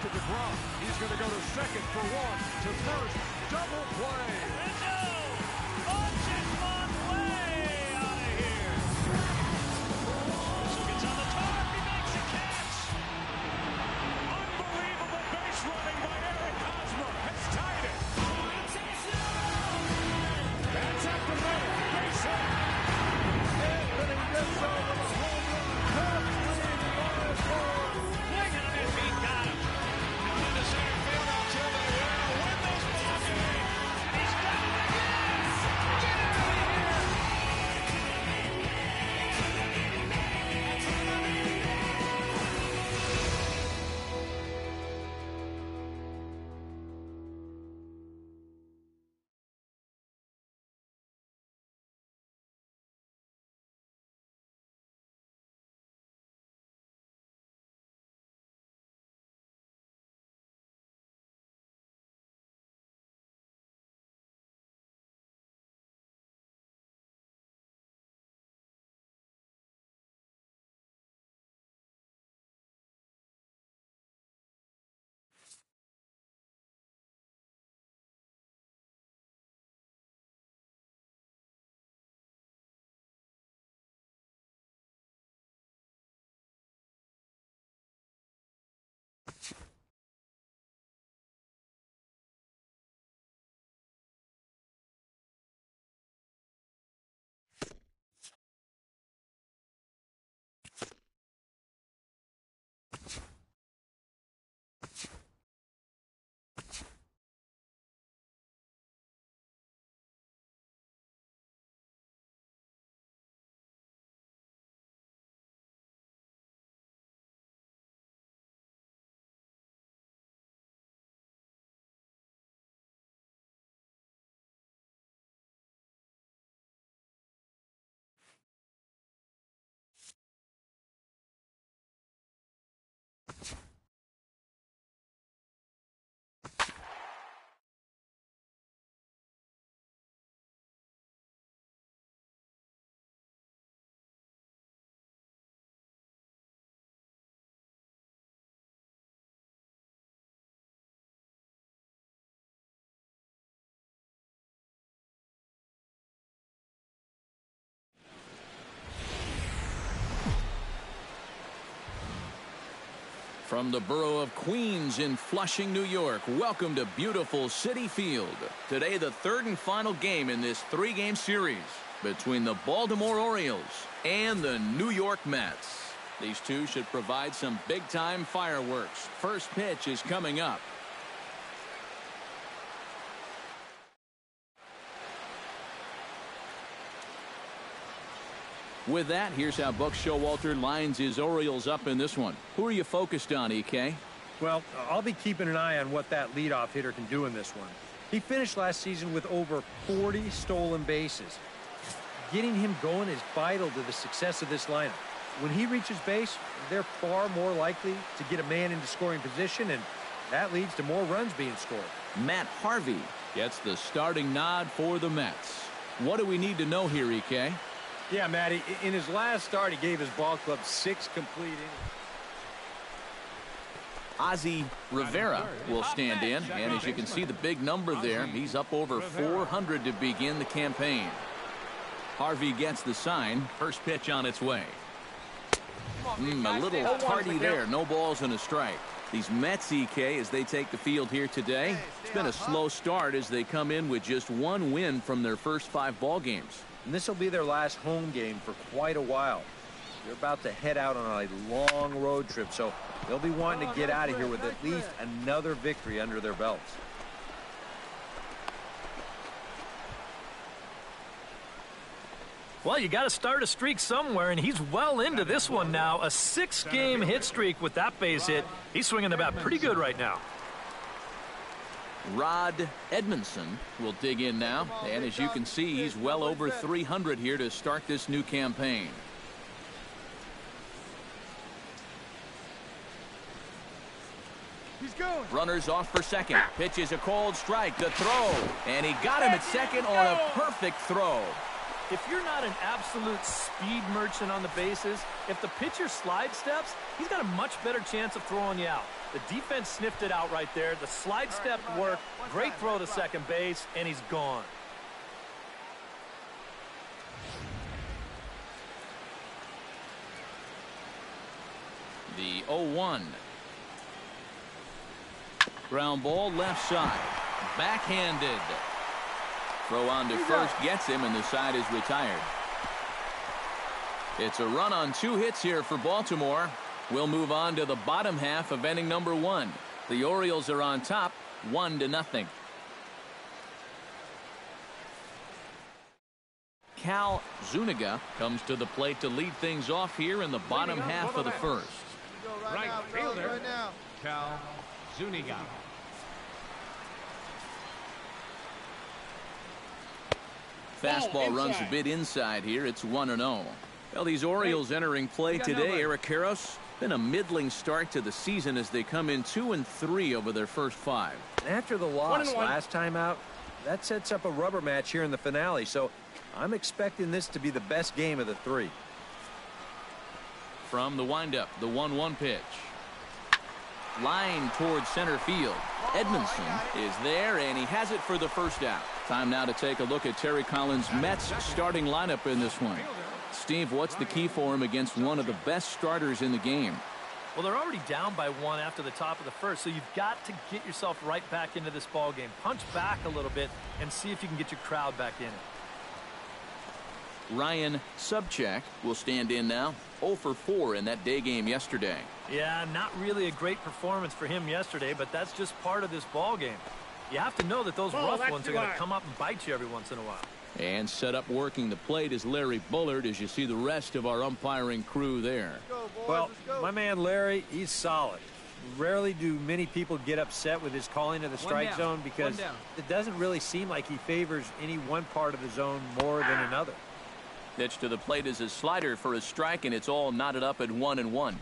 to the ground. He's going to go to second for one, to first, double play. Rizzo launches one way out of here. Rizzo gets on the tarp. He makes a catch. Unbelievable base running by Eric Hosmer has tied it. That's at the middle. Base hit. Anthony Rizzo with a home run. Cubs lead 5-4. Swinging on his feet, got him. Into center field until they will win this ball game. And he's done it again. Get out of here. From the borough of Queens in Flushing, New York, welcome to beautiful Citi Field. Today, the third and final game in this three-game series between the Baltimore Orioles and the New York Mets. These two should provide some big-time fireworks. First pitch is coming up. With that, here's how Buck Showalter lines his Orioles up in this one. Who are you focused on, EK? Well, I'll be keeping an eye on what that leadoff hitter can do in this one. He finished last season with over 40 stolen bases. Getting him going is vital to the success of this lineup. When he reaches base, they're far more likely to get a man into scoring position, and that leads to more runs being scored. Matt Harvey gets the starting nod for the Mets. What do we need to know here, EK? Yeah, Matty, in his last start, he gave his ball club 6 complete innings. Ozzie Rivera will stand in, and as you can see the big number there, he's up over 400 to begin the campaign. Harvey gets the sign. First pitch on its way. A little party there. No balls and a strike. These Mets, EK, as they take the field here today, it's been a slow start as they come in with just one win from their first 5 ball games. And this will be their last home game for quite a while. They're about to head out on a long road trip, so they'll be wanting to get out of here with at least another victory under their belts. Well, you got to start a streak somewhere, and he's well into this one now. A 6-game hit streak with that base hit. He's swinging the bat pretty good right now. Rod Edmondson will dig in now, and as you can see, he's well over 300 here to start this new campaign. He's going. Runners off for second. Pitch is a cold strike. The throw, and he got him at second on a perfect throw. if you're not an absolute speed merchant on the bases, if the pitcher slide steps, he's got a much better chance of throwing you out. The defense sniffed it out right there. The slide step worked. Great throw to second base, and he's gone. The 0-1. Ground ball left side. Backhanded. Throw on to first gets him, and the side is retired. It's a run on 2 hits here for Baltimore. We'll move on to the bottom half of inning number 1. The Orioles are on top, 1-0. Cal Zuniga comes to the plate to lead things off here in the bottom half of the first. Right fielder, Cal Zuniga. Fastball runs a bit inside here. It's 1-0. Well, these Orioles entering play today, Eric Karros, been a middling start to the season as they come in 2-3 over their first 5. After the loss last time out, that sets up a rubber match here in the finale, so I'm expecting this to be the best game of the 3. From the windup, the 1-1 pitch. Line towards center field. Edmondson is there, and he has it for the first out. Time now to take a look at Terry Collins' Mets starting lineup in this one. Steve, what's the key for him against one of the best starters in the game? Well, they're already down by 1 after the top of the first, so you've got to get yourself right back into this ball game. Punch back a little bit and see if you can get your crowd back in it. Ryan Subcheck will stand in now. 0 for 4 in that day game yesterday. Yeah, not really a great performance for him yesterday, but that's just part of this ball game. You have to know that those rough ones are going to come up and bite you every once in a while. And set up working the plate is Larry Bullard as you see the rest of our umpiring crew there. Well, my man Larry, he's solid. Rarely do many people get upset with his calling of the strike zone because it doesn't really seem like he favors any one part of the zone more than another. Pitch to the plate is a slider for a strike, and it's all knotted up at 1-1.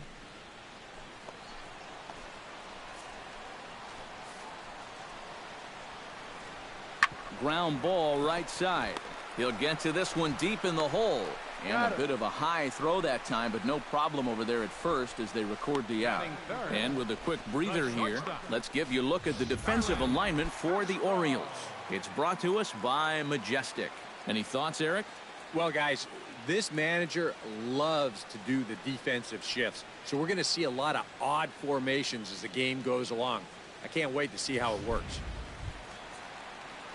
Ground ball right side. He'll get to this one deep in the hole. And a bit of a high throw that time, but no problem over there at first as they record the out. And with a quick breather here, let's give you a look at the defensive alignment for the Orioles. It's brought to us by Majestic. Any thoughts, Eric? Well, guys, this manager loves to do the defensive shifts. So we're going to see a lot of odd formations as the game goes along. I can't wait to see how it works.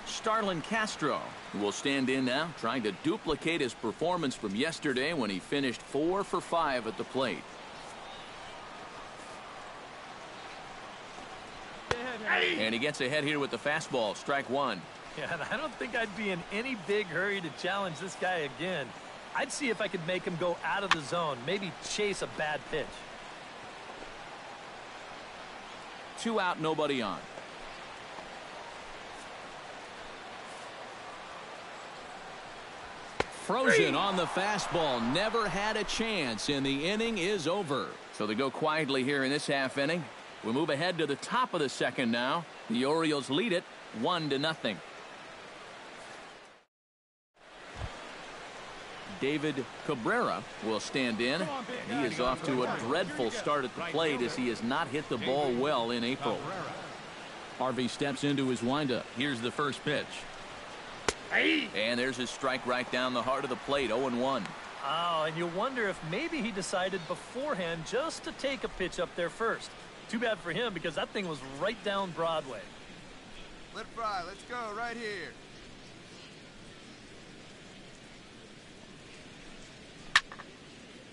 Starlin Castro will stand in now, trying to duplicate his performance from yesterday when he finished 4 for 5 at the plate. And he gets ahead here with the fastball, strike 1. Yeah, and I don't think I'd be in any big hurry to challenge this guy again. I'd see if I could make him go out of the zone, maybe chase a bad pitch. 2 out, nobody on. Frozen on the fastball, never had a chance, and the inning is over. So they go quietly here in this half inning. We move ahead to the top of the second now. The Orioles lead it 1-0. David Cabrera will stand in. He is off to a dreadful start at the plate as he has not hit the ball well in April. Harvey steps into his windup. Here's the first pitch. And there's his strike right down the heart of the plate, 0-1. Oh, and you wonder if maybe he decided beforehand just to take a pitch up there first. Too bad for him because that thing was right down Broadway. Let fry, let's go right here.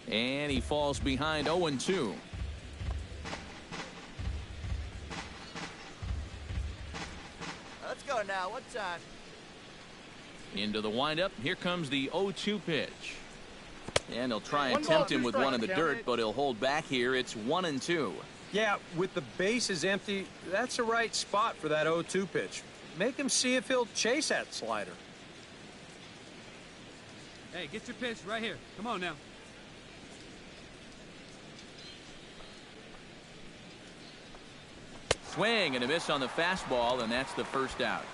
And he falls behind 0-2. Let's go now. What's on? Into the windup. Here comes the 0-2 pitch. And he'll try and tempt him with one in the dirt, but he'll hold back here. It's 1-2. Yeah, with the bases empty, that's the right spot for that 0-2 pitch. Make him see if he'll chase that slider. Hey, get your pitch right here. Come on now. Swing and a miss on the fastball, and that's the first out.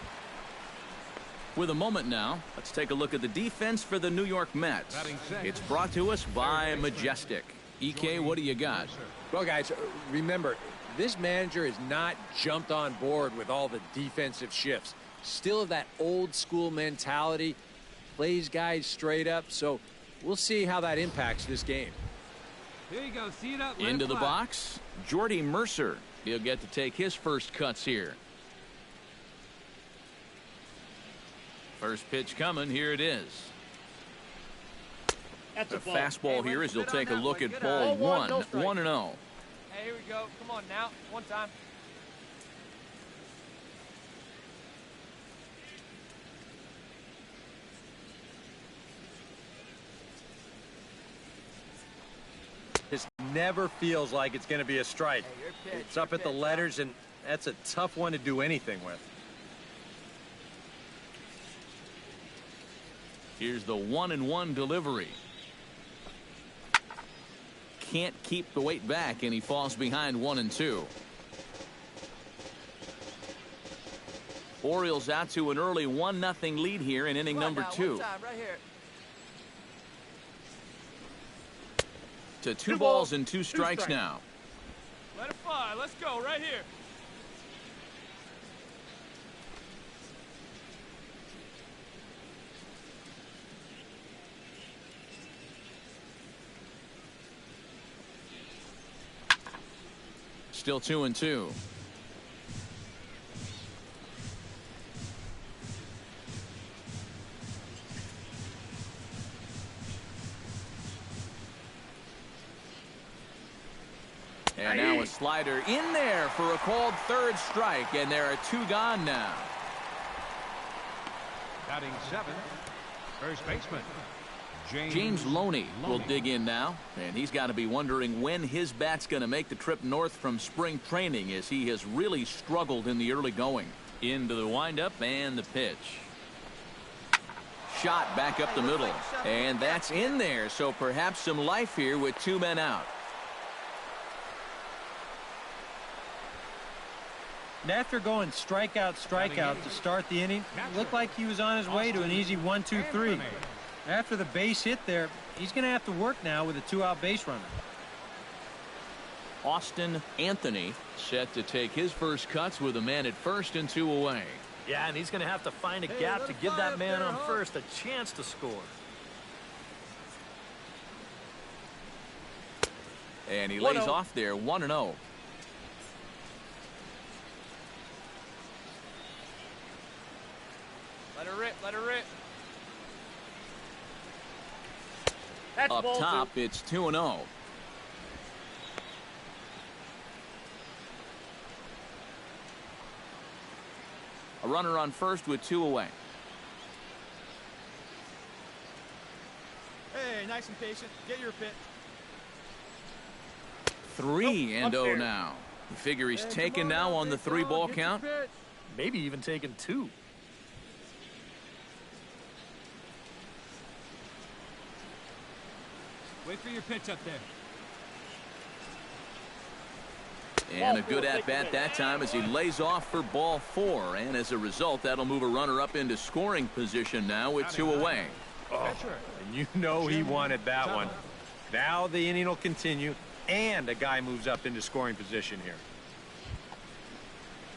With a moment now, let's take a look at the defense for the New York Mets. It's brought to us by Majestic. EK, what do you got? Well, guys, remember, this manager has not jumped on board with all the defensive shifts. Still that old school mentality, plays guys straight up, so we'll see how that impacts this game. Here you go. See it up. Into the box, Jordy Mercer. He'll get to take his first cuts here. First pitch coming. Here it is. That's The a ball. fastball here as he'll take a look at ball one. 1-0. Hey, here we go. Come on now. One time. This never feels like it's going to be a strike. Hey, your pitch, It's up your at the pitch, letters, and that's a tough one to do anything with. Here's the 1-1 delivery. Can't keep the weight back, and he falls behind 1-2. Orioles out to an early 1-0 lead here in inning number 2. One time, right here. To 2 balls and 2 strikes now. Let it fly. Let's go right here. Still 2-2. And now a slider in there for a called third strike, and there are 2 gone now. Batting 7th, first baseman, James Loney will dig in now, and he's got to be wondering when his bat's going to make the trip north from spring training, as he has really struggled in the early going. Into the windup and the pitch. Shot back up the middle, and that's in there, so perhaps some life here with 2 men out. And after going strikeout to start the inning, it looked like he was on his way to an easy 1-2-3. After the base hit there, he's going to have to work now with a 2-out base runner. Austin Anthony set to take his first cuts with a man at first and 2 away. Yeah, and he's going to have to find a gap to give that man on first a chance to score. And he lays off there, 1-0. Let her rip. Let her rip. That's Up ball top, it's 2-0. A runner on first with 2 away. Hey, nice and patient. Get your pitch. 3-0 now. You figure he's taken now on the 3-ball count. Maybe even taking 2. Wait for your pitch up there. And a good at-bat that time as he lays off for ball 4. And as a result, that'll move a runner up into scoring position now with 2 away. And you know he wanted that one. Now the inning will continue, and a guy moves up into scoring position here.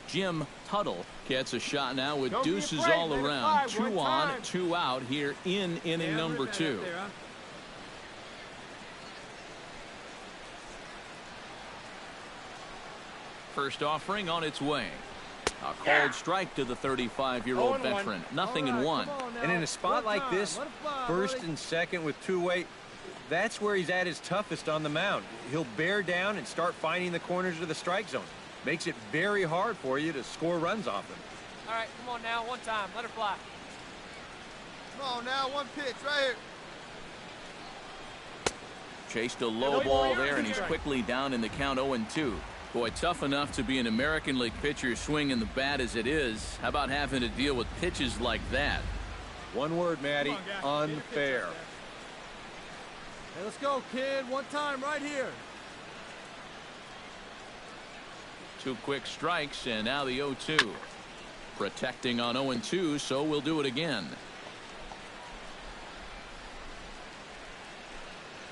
Jim Tuttle gets a shot now with deuces all around. 2 on, 2 out here in inning number 2. First offering on its way. A called strike to the 35-year-old veteran. 0-1. And in a spot like this, first and second with 2 away, that's where he's at his toughest on the mound. He'll bear down and start finding the corners of the strike zone. Makes it very hard for you to score runs off him. All right, come on now. One time. Let her fly. Come on now, one pitch right here. Chased a low ball there, and he's quickly down in the count 0-2. Boy, tough enough to be an American League pitcher swinging the bat as it is. How about having to deal with pitches like that? One word, Matty, unfair. Hey, let's go, kid. One time right here. 2 quick strikes, and now the 0-2. Protecting on 0-2, so we'll do it again.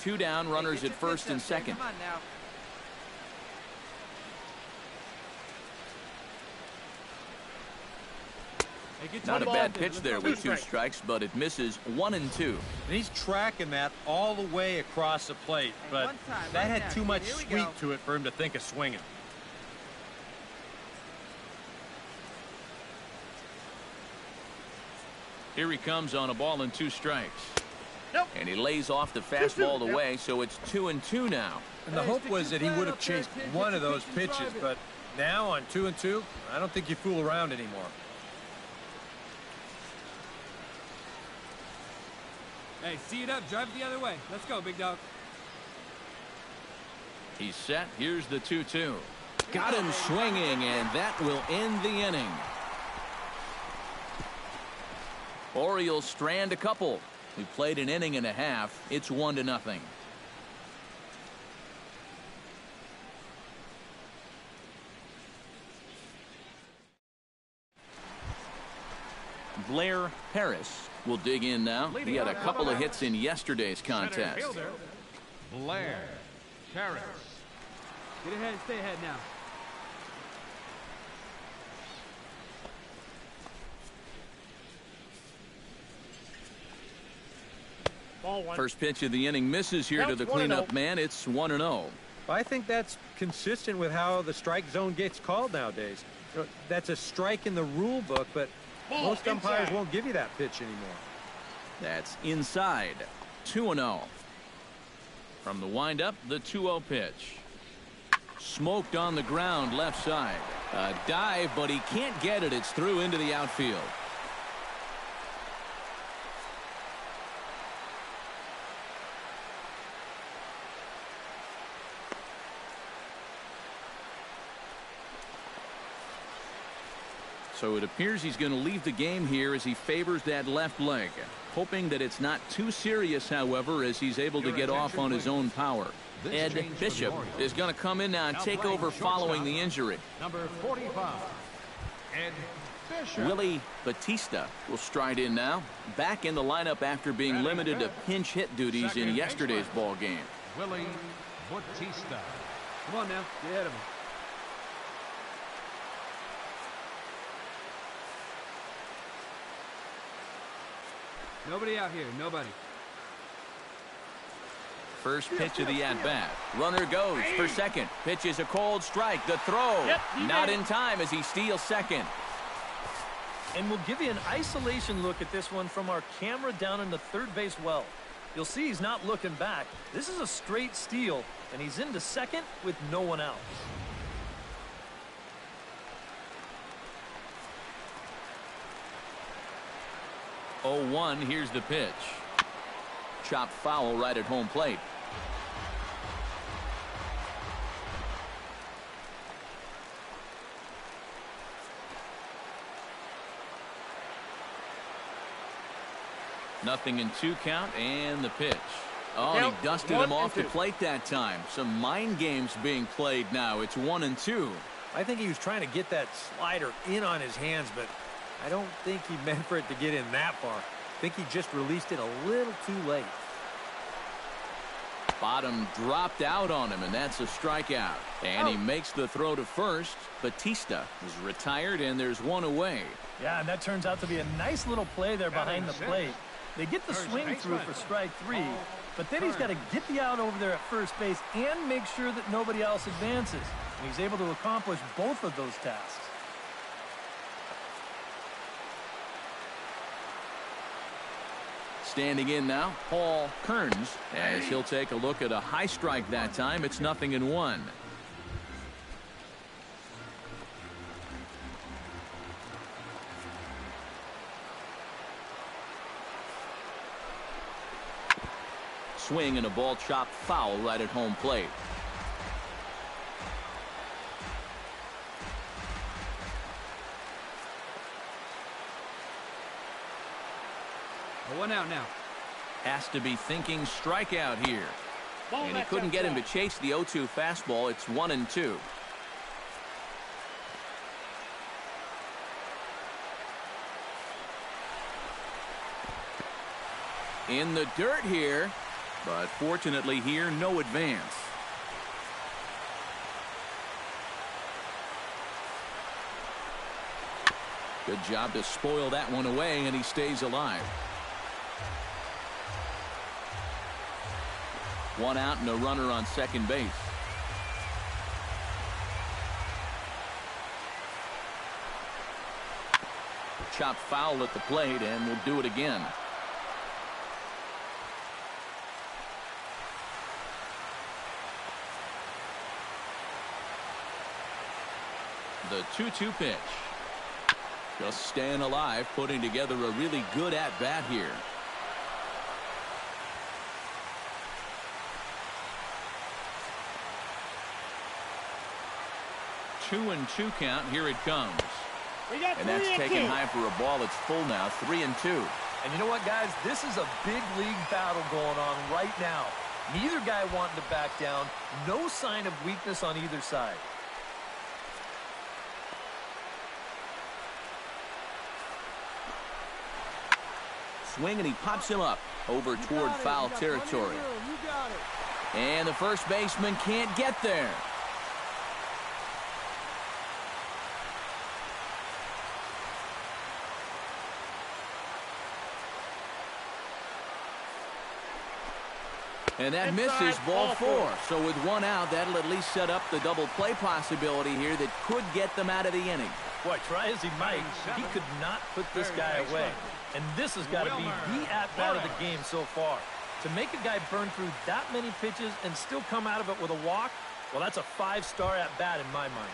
2 down, runners at first and second. Come on now. Not a bad pitch there with 2 strikes, but it misses 1-2. And he's tracking that all the way across the plate, but that had too much sweep to it for him to think of swinging. Here he comes on a ball and 2 strikes. Nope. And he lays off the fastball away, so it's 2-2 now. And the hope was that he would have chased one of those pitches, but now on 2-2, I don't think you fool around anymore. Hey, see it up. Drive it the other way. Let's go, big dog. He's set. Here's the 2-2. Got him swinging, and that will end the inning. Orioles strand a couple. We played an inning and a half. It's 1-0. Blair Harris will dig in now. He had a couple of hits in yesterday's contest. Blair Harris. Get ahead and stay ahead now. First pitch of the inning misses here to the cleanup man. It's 1-0. I think that's consistent with how the strike zone gets called nowadays. That's a strike in the rule book, but most umpires won't give you that pitch anymore. That's inside. 2-0. From the windup, the 2-0 pitch. Smoked on the ground left side. A dive, but he can't get it. It's through into the outfield. So it appears he's going to leave the game here as he favors that left leg. Hoping that it's not too serious, however, as he's able to get off on his own power. Ed Bishop is going to come in now and take over following the injury. Number 45, Ed Bishop. Willie Batista will stride in now. Back in the lineup after being limited to pinch hit duties in yesterday's ball game. Willie Batista. Come on now. Get ahead of him. Nobody out here. Nobody. First pitch of the at-bat. Runner goes for second. Pitch is a cold strike. The throw. Not in time as he steals second. And we'll give you an isolation look at this one from our camera down in the third base well. You'll see he's not looking back. This is a straight steal, and he's into second with no one out. Oh, 1. Here's the pitch. Chopped foul right at home plate. Nothing in 2 count, and the pitch. Oh, and he dusted him off the plate that time. Some mind games being played now. It's 1-2. I think he was trying to get that slider in on his hands, but I don't think he meant for it to get in that far. I think he just released it a little too late. Bottom dropped out on him, and that's a strikeout. And he makes the throw to first. Batista is retired, and there's one away. Yeah, and that turns out to be a nice little play there behind the plate. They get the swing through for strike 3, but then he's got to get the out over there at first base and make sure that nobody else advances. And he's able to accomplish both of those tasks. Standing in now, Paul Kearns, as he'll take a look at a high strike that time. It's 0-1. Swing and a ball chopped foul right at home plate. One out now. Has to be thinking strikeout here. And he couldn't get him to chase the 0-2 fastball. It's 1-2. In the dirt here, but fortunately here, no advance. Good job to spoil that one away, and he stays alive. One out and a runner on second base. Chopped foul at the plate, and we'll do it again. The 2-2 pitch. Just staying alive, putting together a really good at-bat here. Two and two count. Here it comes. And that's taken high for a ball. It's full now. 3-2. And you know what, guys? This is a big league battle going on right now. Neither guy wanting to back down. No sign of weakness on either side. Swing, and he pops him up over toward foul territory. And the first baseman can't get there. And that misses, ball four. So with one out, that'll at least set up the double play possibility here that could get them out of the inning. Boy, try as he might, he could not put this guy away. And this has got to be the at-bat of the game so far. To make a guy burn through that many pitches and still come out of it with a walk, well, that's a 5-star at-bat in my mind.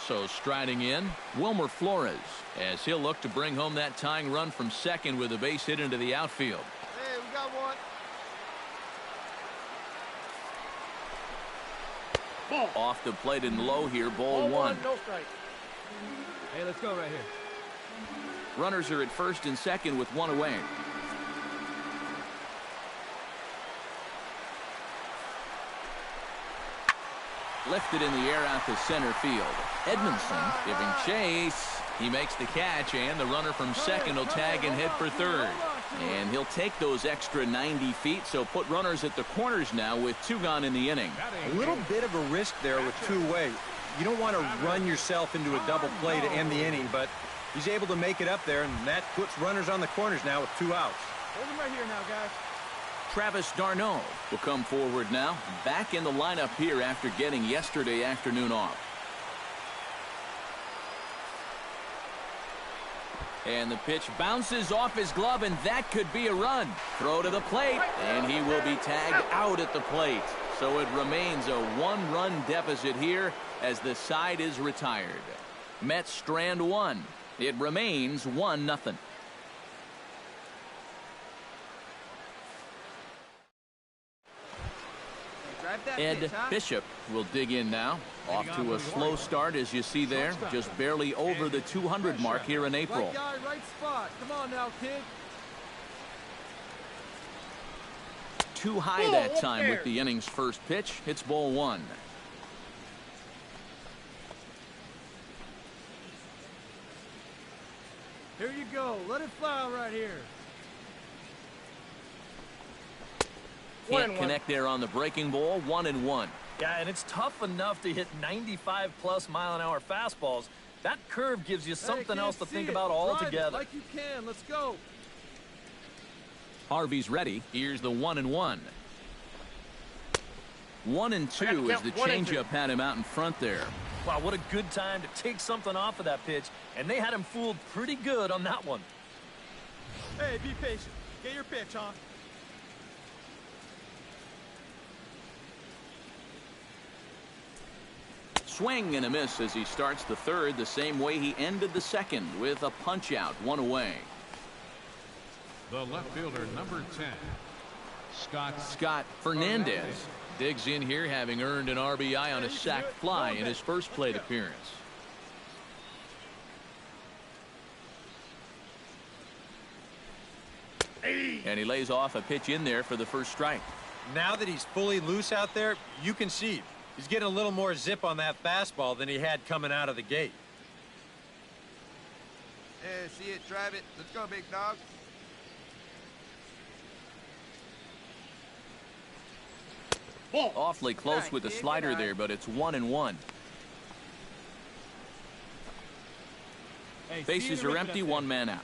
So striding in, Wilmer Flores, as he'll look to bring home that tying run from second with a base hit into the outfield. Hey, we got one. Off the plate and low here, ball one. No strike. Hey, let's go right here. Runners are at first and second with one away. Lifted in the air out to center field. Edmondson giving chase. He makes the catch, and the runner from second will tag and head for third. And he'll take those extra 90 feet, so put runners at the corners now with two gone in the inning. A little bit of a risk there with two away. You don't want to run yourself into a double play to end the inning, but he's able to make it up there, and that puts runners on the corners now with two outs. Hold him right here now, guys. Travis d'Arnaud will come forward now, back in the lineup here after getting yesterday afternoon off. And the pitch bounces off his glove, and that could be a run. Throw to the plate, and he will be tagged out at the plate. So it remains a one-run deficit here as the side is retired. Mets strand one. It remains 1-0. Ed Bishop will dig in now. Off to a slow start, as you see there. Just barely over the 200 mark here in April. Right guy, right spot. Come on now, kid. Too high that time with the inning's first pitch. It's ball one. Here you go. Let it fly right here. Can't connect there on the breaking ball. 1-1. Yeah, and it's tough enough to hit 95+ mile-an-hour fastballs. That curve gives you something else to think about altogether. Like you can. Let's go. Harvey's ready. Here's the 1-1. 1-2 as the changeup had him out in front there. Wow, what a good time to take something off of that pitch, and they had him fooled pretty good on that one. Hey, be patient. Get your pitch, huh? Swing and a miss as he starts the third the same way he ended the second with a punch out, one away. The left fielder, number 10, Scott Fernandez digs in here, having earned an RBI on a sac fly in his first plate appearance. And he lays off a pitch in there for the first strike. Now that he's fully loose out there, you can see he's getting a little more zip on that fastball than he had coming out of the gate. Yeah, see it, drive it. Let's go, big dog. Awfully close with the slider there, but it's 1-1. Hey, Bases are empty, one man out.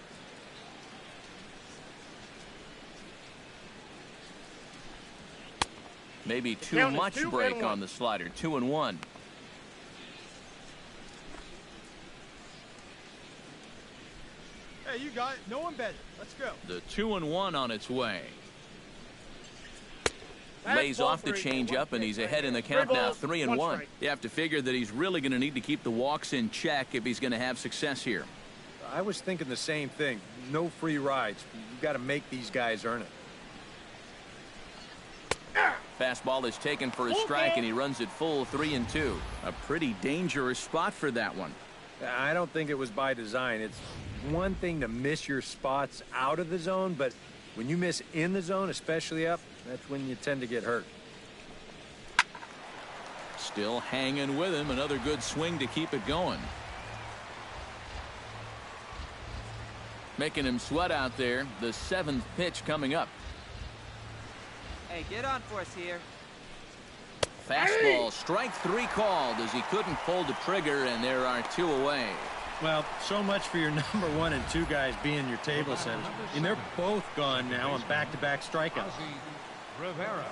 Maybe too much break on the slider. 2-1. Hey, you got it. No one better. Let's go. The 2-1 on its way. Lays off the changeup, and he's ahead in the count now, 3-1. You have to figure that he's really going to need to keep the walks in check if he's going to have success here. I was thinking the same thing. No free rides. You've got to make these guys earn it. Fastball is taken for a strike, and he runs it full, 3-2. A pretty dangerous spot for that one. I don't think it was by design. It's one thing to miss your spots out of the zone, but when you miss in the zone, especially up, that's when you tend to get hurt. Still hanging with him. Another good swing to keep it going. Making him sweat out there. The 7th pitch coming up. Hey, get on for us here. Fastball, strike 3 called as he couldn't pull the trigger, and there are 2 away. Well, so much for your number 1 and 2 guys being your table setters. And they're both gone now on back-to-back strikeouts. Rivera.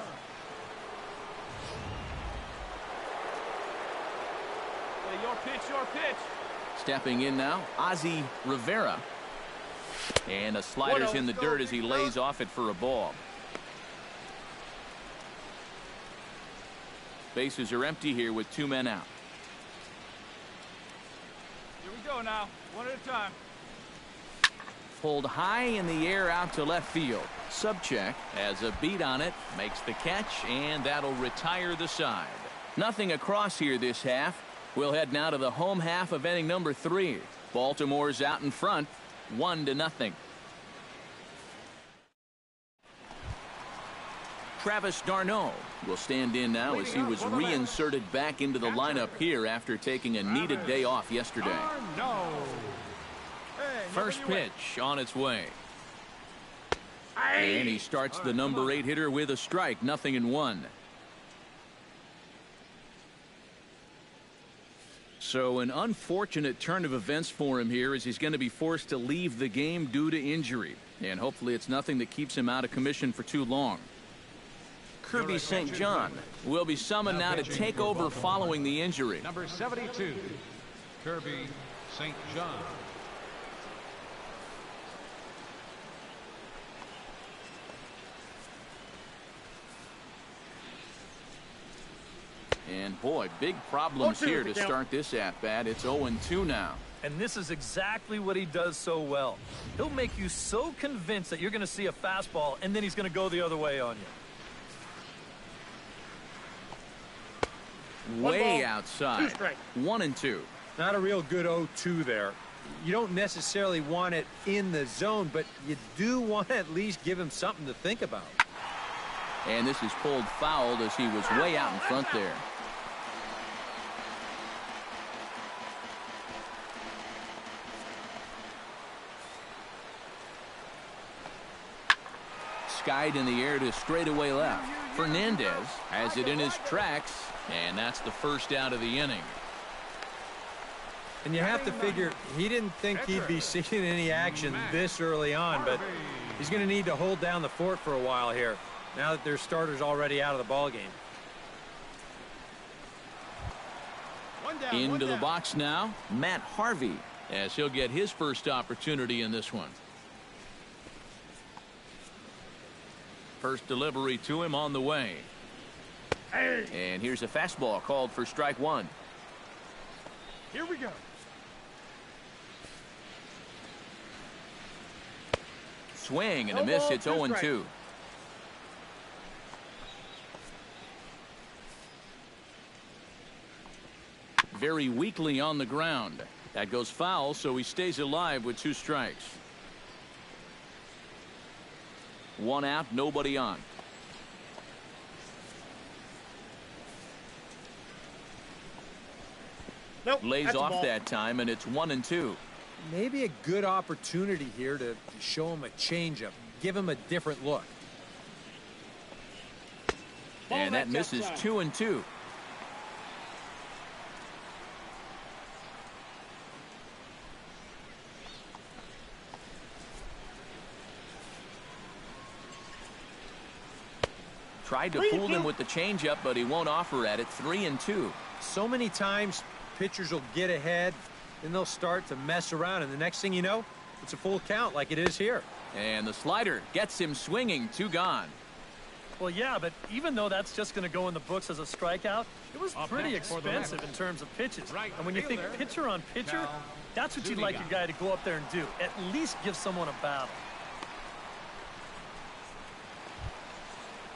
Hey, your pitch, your pitch. Stepping in now, Ozzie Rivera. And a slider's in the dirt as he lays off it for a ball. Bases are empty here with 2 men out. Here we go now. One at a time. Pulled high in the air out to left field. Subcheck has a beat on it, makes the catch, and that'll retire the side. Nothing across here this half. We'll head now to the home half of inning number 3. Baltimore's out in front, 1-0. Travis d'Arnaud will stand in now as he was reinserted back into the lineup here after taking a needed day off yesterday. No. First pitch on its way. And he starts the number 8 hitter with a strike, 0-1. So an unfortunate turn of events for him here as he's going to be forced to leave the game due to injury. And hopefully it's nothing that keeps him out of commission for too long. Kirby St. John will be summoned now to take over following the injury. Number 72, Kirby St. John. And boy, big problems here to start this at-bat. It's 0-2 now. And this is exactly what he does so well. He'll make you so convinced that you're going to see a fastball, and then he's going to go the other way on you. Way outside. 1-2. Not a real good 0-2 there. You don't necessarily want it in the zone, but you do want to at least give him something to think about. And this is pulled foul as he was way out in front there. Skied in the air to straightaway left. Fernandez has it in his tracks, and that's the first out of the inning. And you have to figure he didn't think he'd be seeing any action this early on, but he's going to need to hold down the fort for a while here, now that their starter's already out of the ball game. Into the box now, Matt Harvey, as he'll get his first opportunity in this one. First delivery to him on the way. And here's a fastball called for strike 1. Here we go. Swing and a miss. It's 0-2. Very weakly on the ground. That goes foul, so he stays alive with 2 strikes. 1 out, nobody on. Nope, lays off that time, and it's 1-2. Maybe a good opportunity here to show him a changeup, give him a different look. And that misses 2-2. Tried to fool him with the changeup, but he won't offer at it. 3-2. So many times pitchers will get ahead and they'll start to mess around, and the next thing you know, it's a full count like it is here. And the slider gets him swinging. 2 gone. Well, yeah, but even though that's just going to go in the books as a strikeout, it was pretty expensive in terms of pitches. And when you think pitcher on pitcher, that's what you'd like your guy to go up there and do. At least give someone a battle.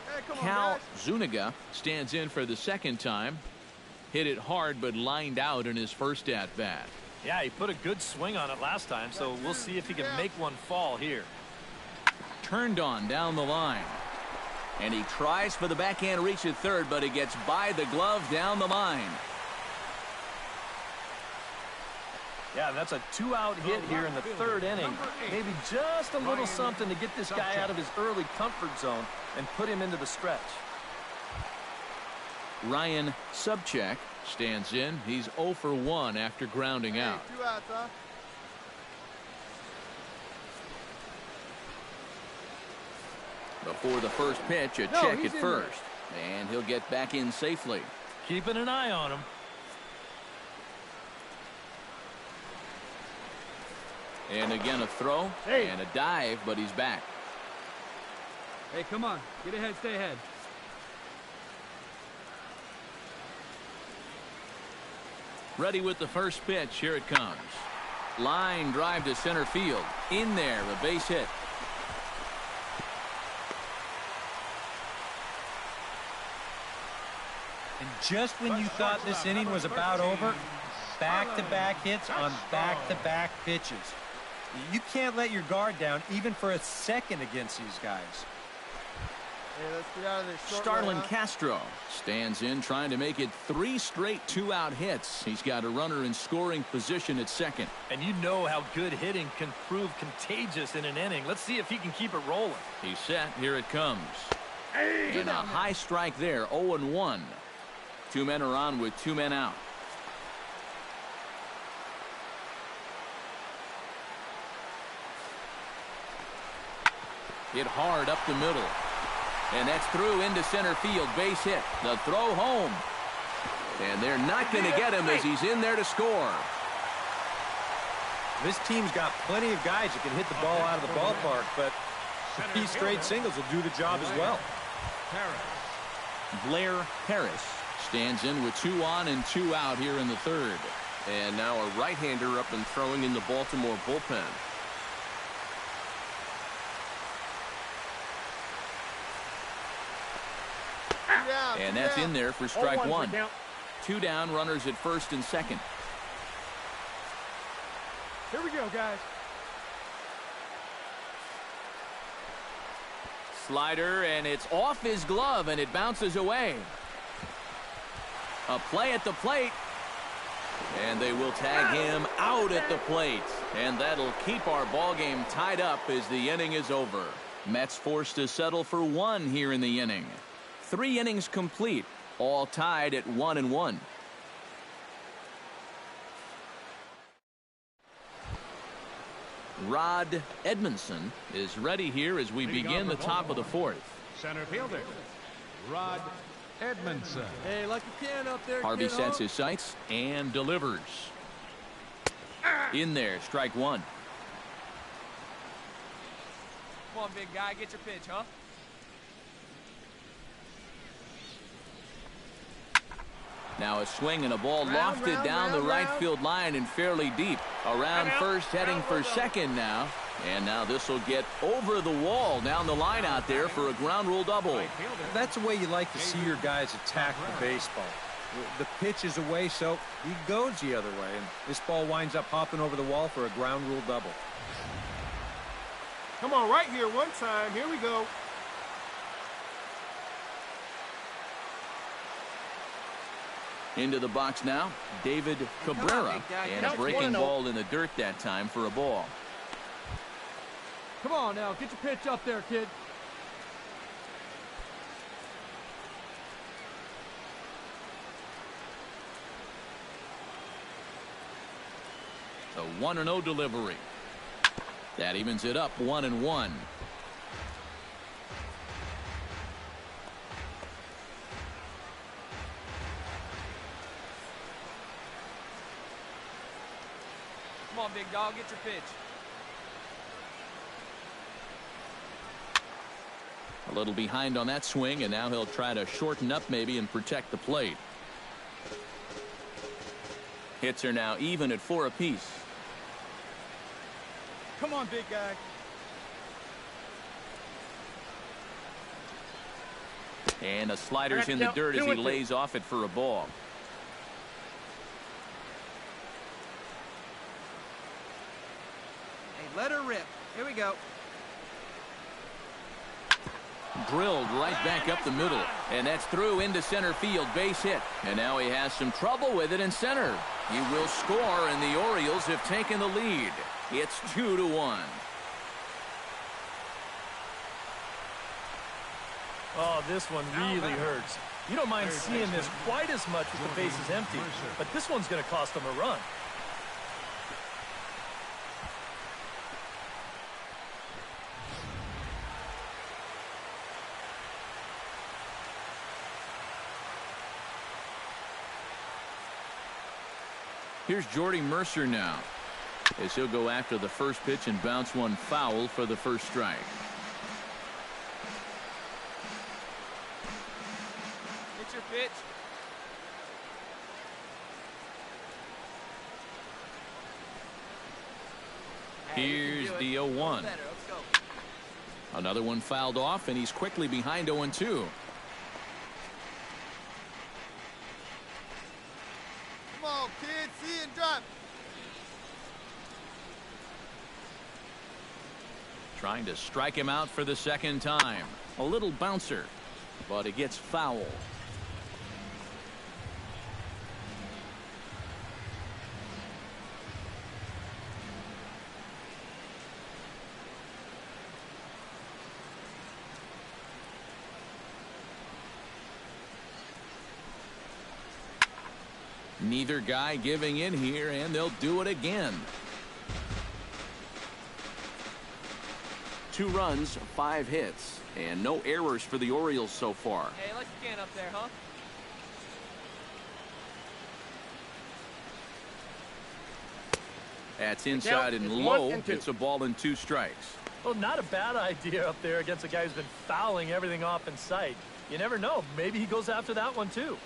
Hey, come on, Cal guys. Zuniga stands in for the second time. Hit it hard, but lined out in his first at-bat. Yeah, he put a good swing on it last time, so we'll see if he can make one fall here. Turned on down the line. And he tries for the backhand reach at third, but he gets by the glove down the line. Yeah, that's a 2-out hit here in the third inning. Maybe just a little something to get this guy out of his early comfort zone and put him into the stretch. Ryan Subcheck stands in. He's 0 for 1 after grounding out. 2 outs, huh? Before the first pitch, a check at first. And he'll get back in safely. Keeping an eye on him. And again a throw and a dive, but he's back. Hey, come on. Get ahead, stay ahead. Ready with the first pitch. Here it comes. Line drive to center field. In there, a base hit. And just when you thought this inning was about over, back-to-back hits on back-to-back pitches. You can't let your guard down even for a second against these guys. Hey, let's get out of this short Starlin run, huh? Castro stands in, trying to make it 3 straight 2-out hits. He's got a runner in scoring position at second. And you know how good hitting can prove contagious in an inning. Let's see if he can keep it rolling. He's set. Here it comes. And a high strike there. 0-1. 2 men are on with 2 men out. Hit hard up the middle. And that's through into center field. Base hit. The throw home. And they're not going to get him as he's in there to score. This team's got plenty of guys that can hit the ball out of the ballpark, but these straight singles will do the job as well. Blair Harris stands in with 2 on and 2 out here in the third. And now a right-hander up and throwing in the Baltimore bullpen. And that's in there for strike 1. 2 down, runners at first and second. Here we go, guys. Slider, and it's off his glove, and it bounces away. A play at the plate. And they will tag him out at the plate. And that'll keep our ball game tied up as the inning is over. Mets forced to settle for 1 here in the inning. 3 innings complete, all tied at 1-1. Rod Edmondson is ready here as we begin the top of the 4th. Center fielder, Rod Edmondson. Hey, like you can up there. Harvey kid, sets huh? his sights and delivers. In there, strike 1. Come on, big guy, get your pitch, huh? Now a swing and a ball lofted down the right field line and fairly deep. Around first, heading for second now. And now this will get over the wall down the line out there for a ground rule double. That's the way you like to see your guys attack the baseball. The pitch is away, so he goes the other way, and this ball winds up hopping over the wall for a ground rule double. Come on, right here one time. Here we go. Into the box now, David Cabrera, and a breaking ball in the dirt that time for a ball. Come on now, get your pitch up there, kid. The 1-0 delivery. That evens it up 1-1. Come on, big dog, get your pitch. A little behind on that swing, and now he'll try to shorten up maybe and protect the plate. Hits are now even at 4 apiece. Come on, big guy. And a slider's in the dirt as he lays off it for a ball. Hey, let her rip. Here we go. Drilled right back up the middle, and that's through into center field, base hit. And now he has some trouble with it in center. He will score, and the Orioles have taken the lead. It's 2-1. Oh, this one really hurts. You don't mind seeing this quite as much with the bases empty, but this one's going to cost them a run. Here's Jordy Mercer now, as he'll go after the first pitch and bounce one foul for the first strike. Get your pitch. Here's the 0-1. Another one fouled off, and he's quickly behind 0-2. Come on, kid. See and drop. Trying to strike him out for the second time. A little bouncer, but it gets foul. Neither guy giving in here, and they'll do it again. 2 runs, 5 hits, and no errors for the Orioles so far. Hey, let your can up there, huh? That's inside and low. It's a ball and 2 strikes. Well, not a bad idea up there against a guy who's been fouling everything off in sight. You never know. Maybe he goes after that one, too.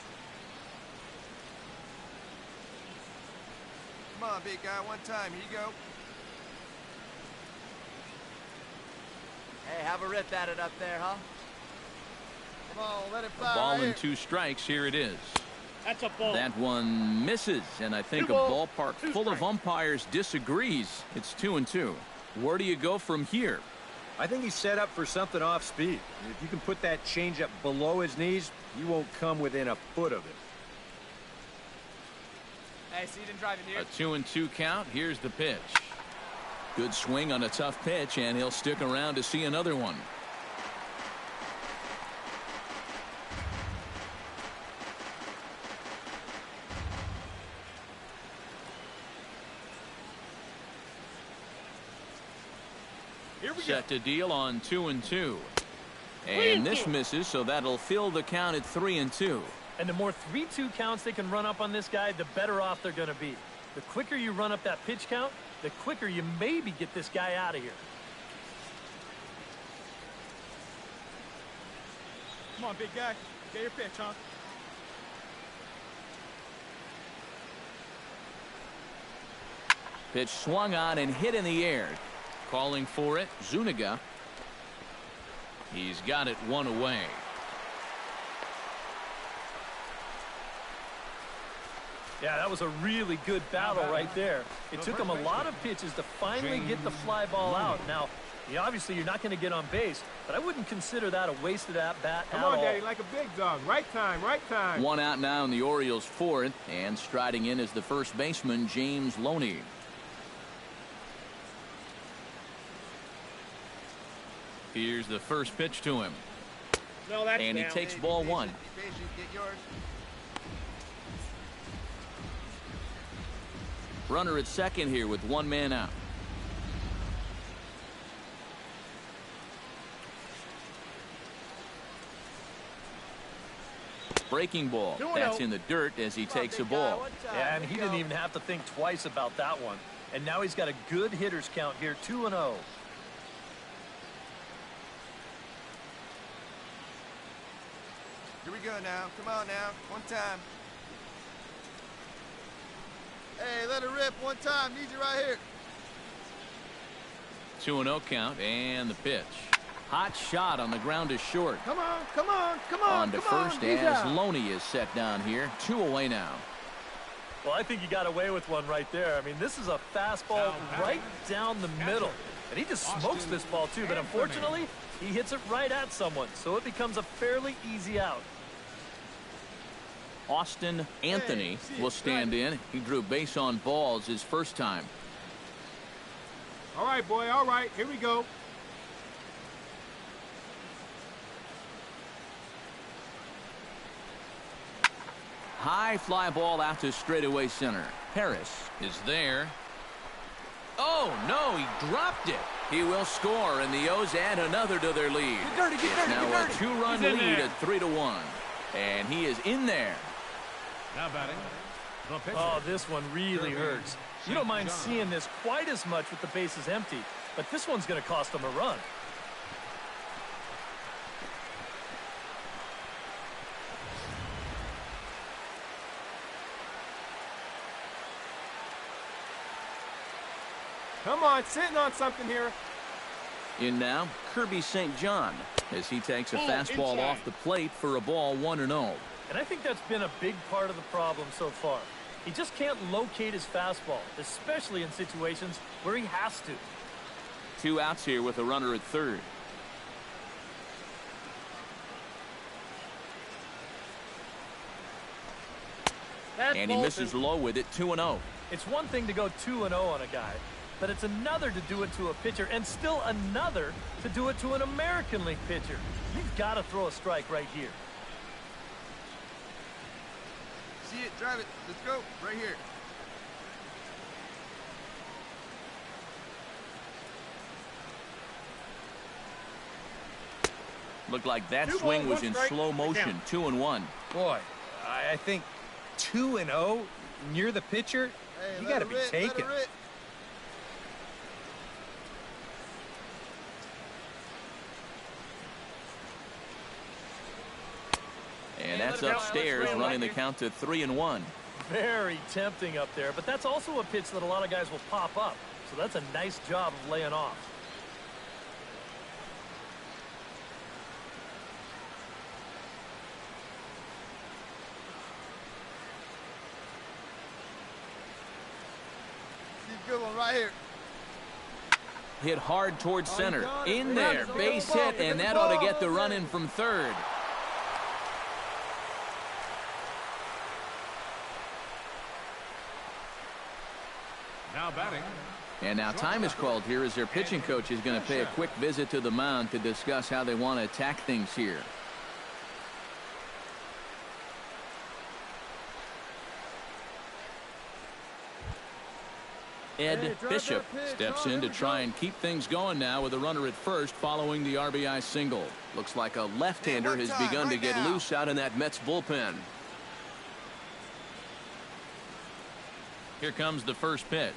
Come on, big guy. One time. Here you go. Hey, have a rip at it up there, huh? Come on, let it A fly. ball right and 2 strikes. Here it is. That's a ball. That one misses, and I think a ballpark full of umpires disagrees. It's 2-2. Where do you go from here? I think he's set up for something off speed. If you can put that changeup below his knees, you won't come within a foot of it. Hey, so you didn't drive it here? A 2-2 count. Here's the pitch. Good swing on a tough pitch, and he'll stick around to see another one. Set to deal on 2-2. And this misses, so that'll fill the count at 3-2. And the more 3-2 counts they can run up on this guy, the better off they're going to be. The quicker you run up that pitch count, the quicker you maybe get this guy out of here. Come on, big guy. Get your pitch, huh? Pitch swung on and hit in the air. Calling for it, Zuniga. He's got it 1 away. Yeah, that was a really good battle right there. It took him a lot of pitches to finally get the fly ball out. Now, obviously you're not going to get on base, but I wouldn't consider that a wasted at-bat at all. Come on, Daddy, like a big dog. Right time, right time. 1 out now in the Orioles' 4th, and striding in is the first baseman, James Loney. Here's the first pitch to him. No, that's and he down. takes ball 1. Be patient, get yours. Runner at second here with one man out. Breaking ball. That's in the dirt as he takes a ball. Yeah, and he didn't even have to think twice about that one. And now he's got a good hitters count here, 2-0. Here we go now. Come on now. One time. Hey, let it rip one time. Need you right here. 2-0 count and the pitch. Hot shot on the ground is short. Come on, come on, come on. On to first as Loney is set down here. 2 away now. Well, I think you got away with one right there. I mean, this is a fastball right down the middle. And he just smokes this ball, too. But unfortunately, he hits it right at someone. So it becomes a fairly easy out. Austin Anthony will stand in. He drew base on balls his first time. All right, boy, all right. Here we go. High fly ball out to straightaway center. Harris is there. Oh, no, he dropped it. He will score, and the O's add another to their lead. It's now a 2-run lead at 3-1. And he is in there. Now batting. Oh, this one really hurts. You don't mind seeing this quite as much with the bases empty, but this one's going to cost him a run. Come on, sitting on something here. In now, Kirby St. John as he takes a fastball off the plate for a ball 1-0. And I think that's been a big part of the problem so far. He just can't locate his fastball, especially in situations where he has to. 2 outs here with a runner at third. And he misses low with it, 2-0. It's one thing to go 2-0 on a guy, but it's another to do it to a pitcher, and still another to do it to an American League pitcher. You've got to throw a strike right here. See it, drive it. Let's go. Right here. Looked like that swing was in slow motion. 2-1. Boy, I think 2-0 near the pitcher, you got to be taken. And that's upstairs, running the count to 3-1. Very tempting up there, but that's also a pitch that a lot of guys will pop up. So that's a nice job of laying off. Good one right here. Hit hard towards center. In there, base hit, and that ought to get the run in from third. Now batting. And now time is called here as their pitching coach is going to pay a quick visit to the mound to discuss how they want to attack things here. Ed Bishop steps in to try and keep things going now with a runner at first following the RBI single. Looks like a left-hander has begun to get loose out in that Mets bullpen. Here comes the first pitch.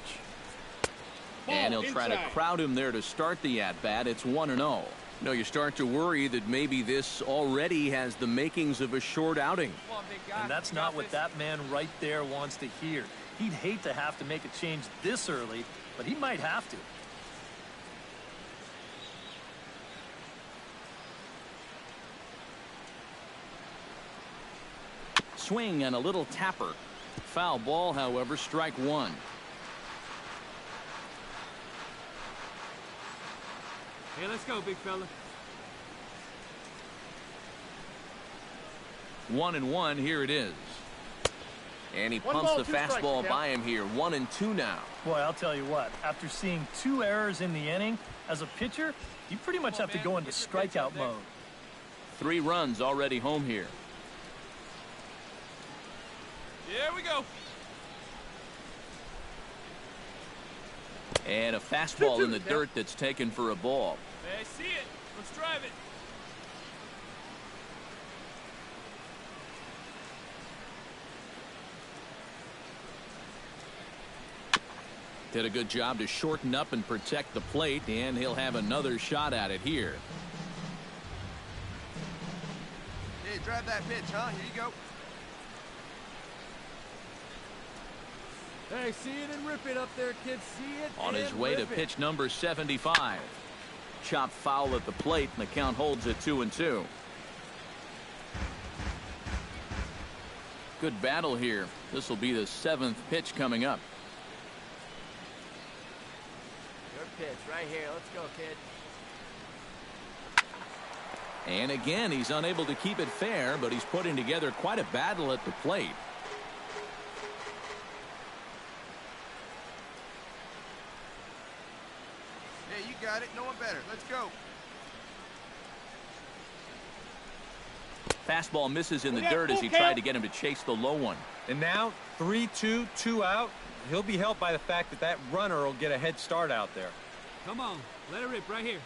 And he'll try to crowd him there to start the at-bat. It's 1-0. No, you start to worry that maybe this already has the makings of a short outing. And that's not what that man right there wants to hear. He'd hate to have to make a change this early, but he might have to. Swing and a little tapper. Foul ball, however, strike one. Hey, let's go, big fella. 1-1, here it is. And he pumps the fastball by him here. 1-2 now. Boy, I'll tell you what, after seeing 2 errors in the inning, as a pitcher, you pretty much have to go into strikeout mode. 3 runs already home here. Here we go. And a fastball in the dirt that's taken for a ball. Hey, I see it. Let's drive it. Did a good job to shorten up and protect the plate, and he'll have another shot at it here. Hey, drive that pitch, huh? Here you go. Hey, see it and rip it up there, kids. See it On his and way to rip it. pitch number 75. Chopped foul at the plate, and the count holds at 2-2. Good battle here. This will be the 7th pitch coming up. Good pitch right here. Let's go, kid. And again, he's unable to keep it fair, but he's putting together quite a battle at the plate. Hey, you got it. No one better. Let's go. Fastball misses in the dirt as he tried to get him to chase the low one. And now 3-2, 2 out. He'll be helped by the fact that that runner will get a head start out there. Come on, let it rip right here.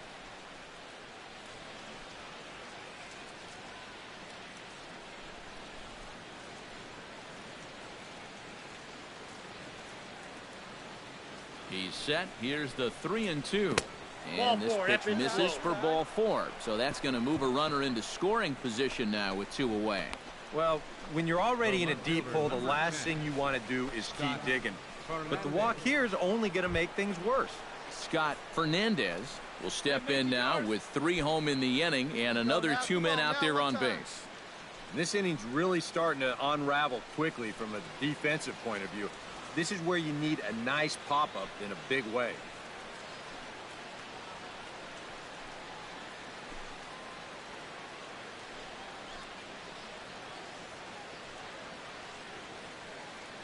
He's set. Here's the 3-2. And this pitch misses for ball 4. So that's going to move a runner into scoring position now with 2 away. Well, when you're already in a deep hole, the last thing you want to do is keep digging. But the walk here is only going to make things worse. Scott Fernandez will step in now with 3 home in the inning and another 2 men out there on base. This inning's really starting to unravel quickly from a defensive point of view. This is where you need a nice pop-up in a big way.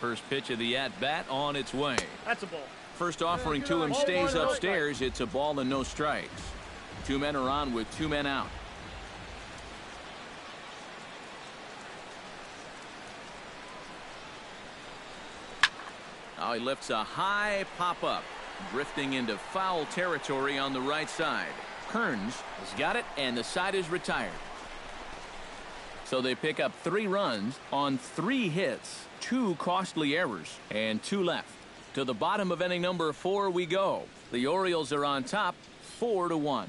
First pitch of the at-bat on its way. That's a ball. First offering to him stays upstairs. It's a ball and no strikes. 2 men are on with 2 men out. Now he lifts a high pop-up, drifting into foul territory on the right side. Kearns has got it, and the side is retired. So they pick up 3 runs on 3 hits, 2 costly errors, and 2 left. To the bottom of inning number 4 we go. The Orioles are on top, 4-1.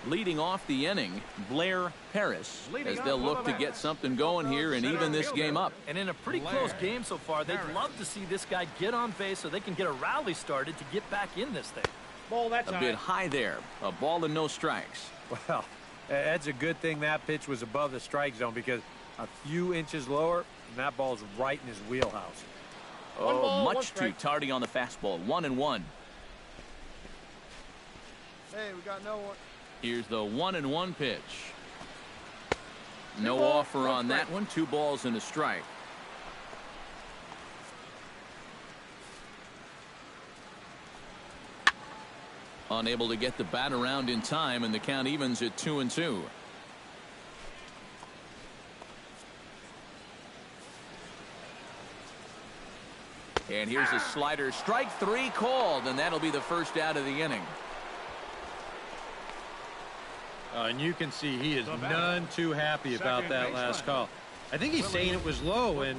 Leading off the inning, Blair Paris, as they'll look to get something going here and even this game up. And in a pretty close game so far, they'd love to see this guy get on base so they can get a rally started to get back in this thing. Ball, that's a bit high there. A ball and no strikes. Well, that's a good thing that pitch was above the strike zone, because a few inches lower, and that ball's right in his wheelhouse. Oh, much too tardy on the fastball. 1-1. Hey, we got no one. Here's the 1-1 pitch. No offer on that one. 2 balls and a strike. Unable to get the bat around in time, and the count evens at 2-2. And here's a slider. Strike 3 called, and that'll be the first out of the inning. And you can see he is none too happy about that last call. I think he's saying it was low, and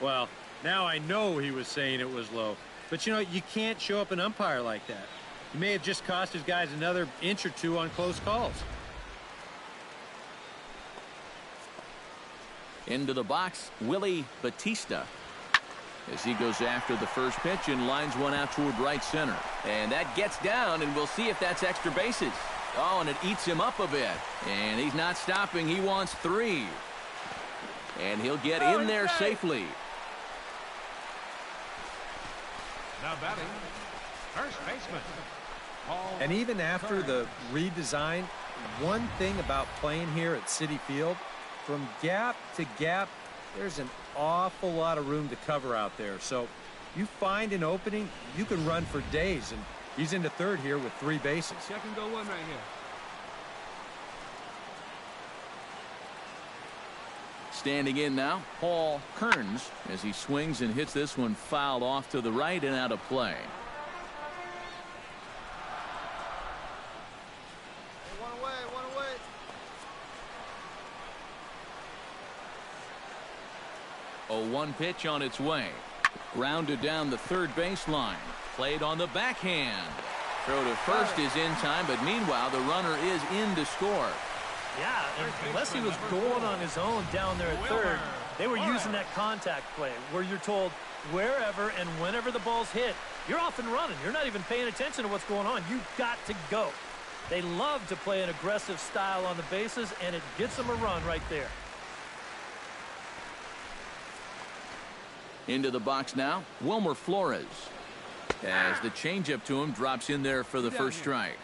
well, now I know he was saying it was low. But, you know, you can't show up an umpire like that. He may have just cost his guys another inch or 2 on close calls. Into the box, Willie Batista, as he goes after the first pitch and lines one out toward right center. And that gets down, and we'll see if that's extra bases. Oh, and it eats him up a bit. And he's not stopping. He wants 3. And he'll get in there safely. Now batting, first baseman. And even after the redesign, one thing about playing here at Citi Field, from gap to gap, there's an awful lot of room to cover out there. So you find an opening, you can run for days. And he's into third here with 3 bases. Second go 1 right here. Standing in now, Paul Kearns, as he swings and hits this one fouled off to the right and out of play. One away, one away. A 1 pitch on its way. Grounded down the third baseline. Played on the backhand. Throw to first is in time, but meanwhile the runner is in to score. Yeah, unless he was going on his own down there at third, they were using that contact play where you're told wherever and whenever the ball's hit, you're off and running. You're not even paying attention to what's going on. You've got to go. They love to play an aggressive style on the bases, and it gets them a run right there. Into the box now, Wilmer Flores. As the changeup to him drops in there for the first strike.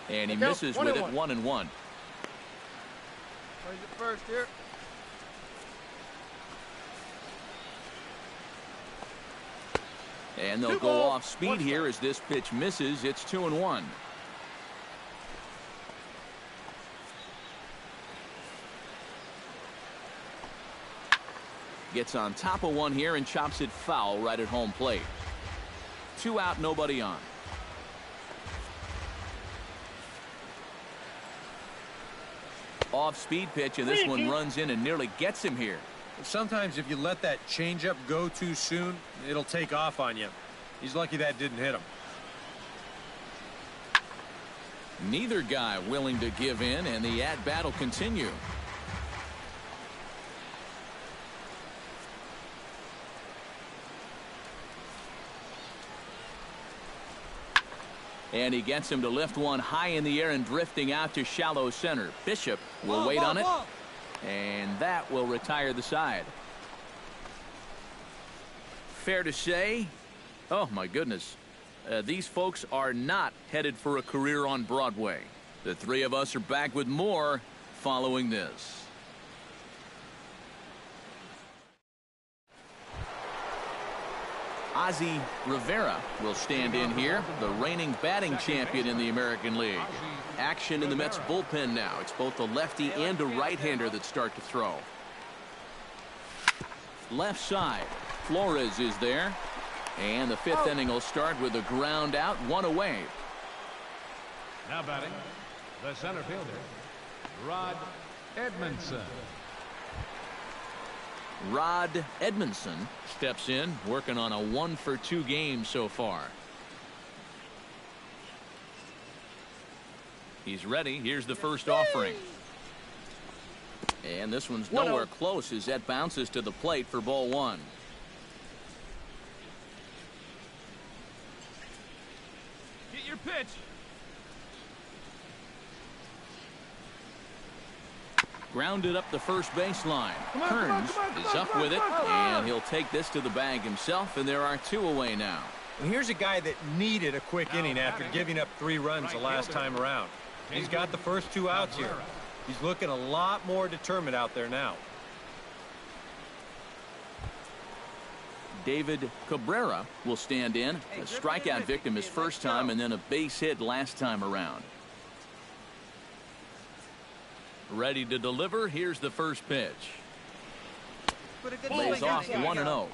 And he misses with it 1-1. Plays it first here. And they'll go off speed here as this pitch misses. It's 2-1. Gets on top of one here and chops it foul right at home plate. 2 out, nobody on. Off-speed pitch, and this one runs in and nearly gets him here. Sometimes if you let that changeup go too soon, it'll take off on you. He's lucky that didn't hit him. Neither guy willing to give in, and the at-bat will continue. And he gets him to lift one high in the air and drifting out to shallow center. Bishop will wait on it. And that will retire the side. Fair to say, oh my goodness, these folks are not headed for a career on Broadway. The three of us are back with more following this. Ozzie Rivera will stand in here, the reigning batting champion in the American League. Action in the Mets bullpen now. It's both a lefty and a right-hander that start to throw. Left side, Flores is there. And the fifth inning will start with a ground out, 1 away. Now batting, the center fielder, Rod Edmondson. Rod Edmondson steps in, working on a 1-for-2 game so far. He's ready. Here's the first offering. And this one's nowhere close as that bounces to the plate for ball 1. Get your pitch. Grounded up the first baseline. Kearns is up with it, and he'll take this to the bag himself, and there are 2 away now. And here's a guy that needed a quick inning after giving up 3 runs the last time around. He's got the first 2 outs here. He's looking a lot more determined out there now. David Cabrera will stand in. A strikeout victim his first time, and then a base hit last time around. Ready to deliver. Here's the first pitch. Lays off 1-0.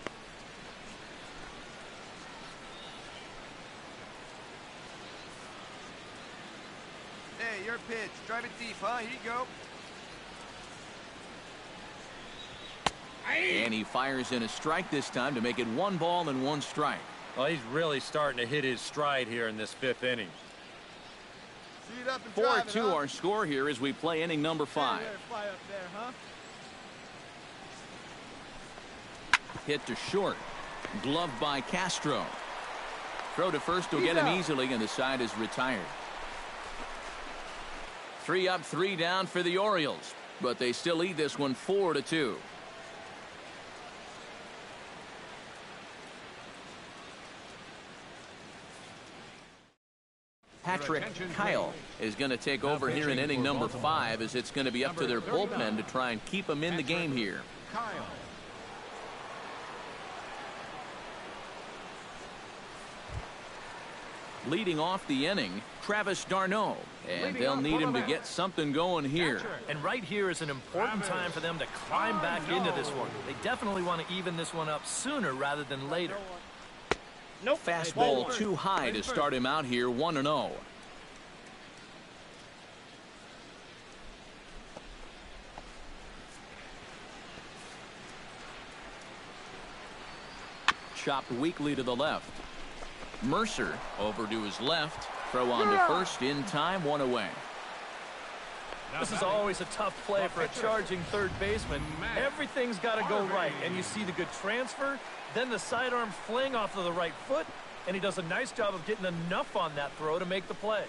Hey, your pitch. Drive it deep, huh? Here you go. And he fires in a strike this time to make it 1 ball and 1 strike. Well, he's really starting to hit his stride here in this 5th inning. 4-2 our score here as we play inning number 5. Hit to short. Gloved by Castro. Throw to first will get him easily, and the side is retired. 3 up, 3 down for the Orioles, but they still lead this one 4-2. Patrick Kyle is going to take over here in inning number 5, as it's going to be up to their bullpen to try and keep them in the game here. Leading off the inning, Travis d'Arnaud. And they'll need him to get something going here. And right here is an important time for them to climb back into this one. They definitely want to even this one up sooner rather than later. Nope. Fastball too high to start him out here, 1-0. Chopped weakly to the left. Mercer over to his left. Throw on to first in time, 1 away. This is always a tough play for a charging third baseman. Everything's got to go right, and you see the good transfer, then the sidearm fling off of the right foot, and he does a nice job of getting enough on that throw to make the play.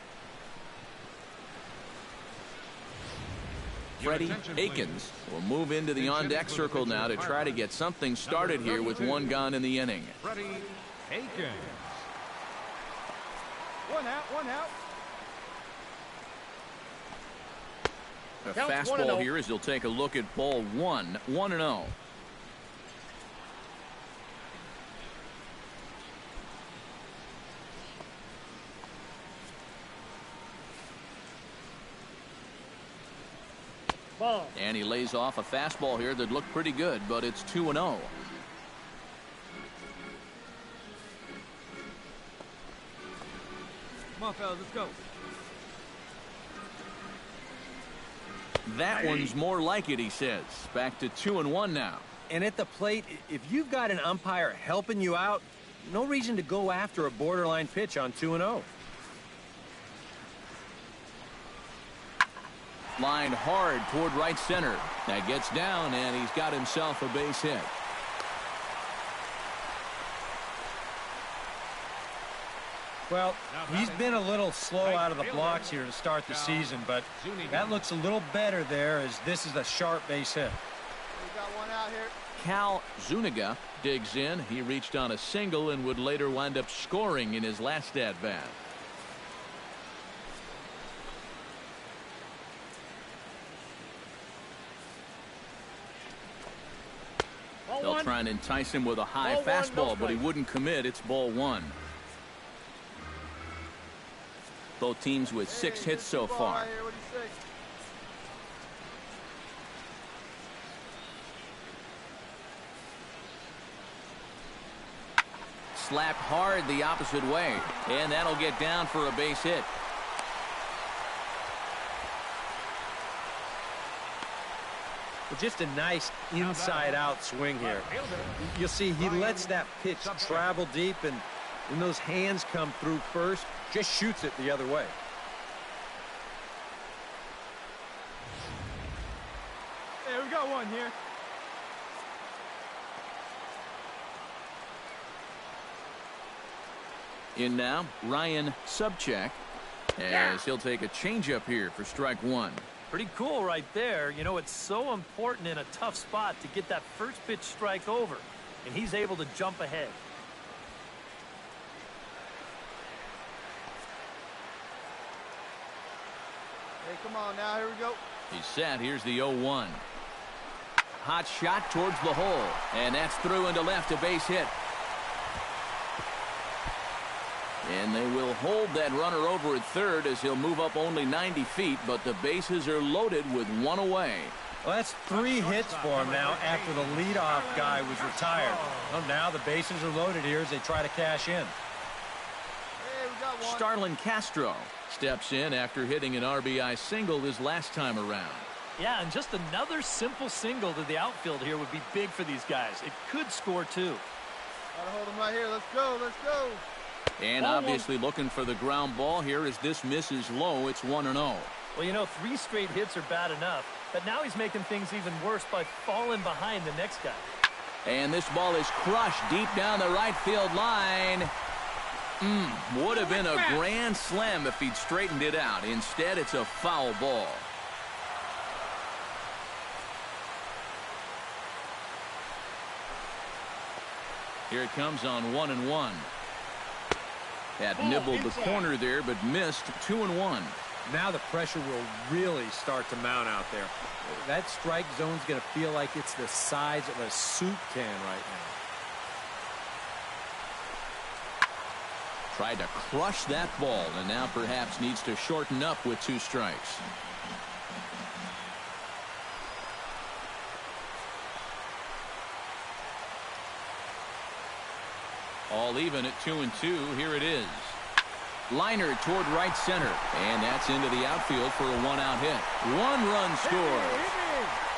Freddie Akins will move into the on-deck circle now to try to get something started here with 1 gone in the inning. Freddie Akins. 1 out, 1 out. A fastball here as he'll take a look at ball 1, 1-0. Ball. And he lays off a fastball here that looked pretty good, but it's 2-0. Come on, fellas, let's go. That one's more like it, he says. Back to 2-1 now. And at the plate, if you've got an umpire helping you out, no reason to go after a borderline pitch on 2-0. Lined hard toward right center. That gets down, and he's got himself a base hit. Well, he's been a little slow out of the blocks here to start the season, but that looks a little better there as this is a sharp base hit. We got 1 out here. Cal Zuniga digs in. He reached on a single and would later wind up scoring in his last at-bat. They'll try and entice him with a high fastball, but he wouldn't commit. It's ball 1. Both teams with 6 hits so far. Right here. What do you say? Slapped hard the opposite way, and that'll get down for a base hit. Well, just a nice inside-out swing here. You'll see he lets that pitch travel deep, and when those hands come through first, just shoots it the other way. Hey, we got 1 here. In now, Ryan Subcheck, as he'll take a changeup here for strike 1. Pretty cool right there. You know, it's so important in a tough spot to get that first pitch strike over, and he's able to jump ahead. Hey, come on now. Here we go. He's set. Here's the 0-1. Hot shot towards the hole, and that's through into left, a base hit. And they will hold that runner over at third as he'll move up only 90 feet, but the bases are loaded with 1 away. Well, that's 3 hits for him now after the leadoff guy was retired. Well, now the bases are loaded here as they try to cash in. Hey, we got 1. Starlin Castro steps in after hitting an RBI single his last time around. Yeah, and just another simple single to the outfield here would be big for these guys. It could score 2. Gotta hold him right here. Let's go. Let's go. And obviously looking for the ground ball here as this misses low. It's 1-0. Well, you know, 3 straight hits are bad enough, but now he's making things even worse by falling behind the next guy. And this ball is crushed deep down the right field line. Would have been a grand slam if he'd straightened it out. Instead, it's a foul ball. Here it comes on 1-1. That nibbled the corner there, but missed. 2-1. Now the pressure will really start to mount out there. That strike zone's going to feel like it's the size of a soup can right now. Tried to crush that ball, and now perhaps needs to shorten up with 2 strikes. All even at 2-2. Here it is. Liner toward right center, and that's into the outfield for a 1-out hit. 1 run scores.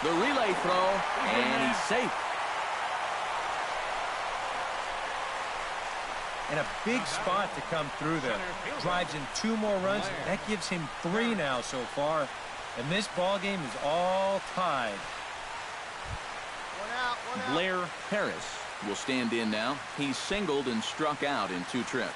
The relay throw, and he's safe. And a big spot to come through there. Drives in 2 more runs. That gives him 3 now so far. And this ball game is all tied. 1 out, 1 out. Blair Harris will stand in now. He's singled and struck out in 2 trips.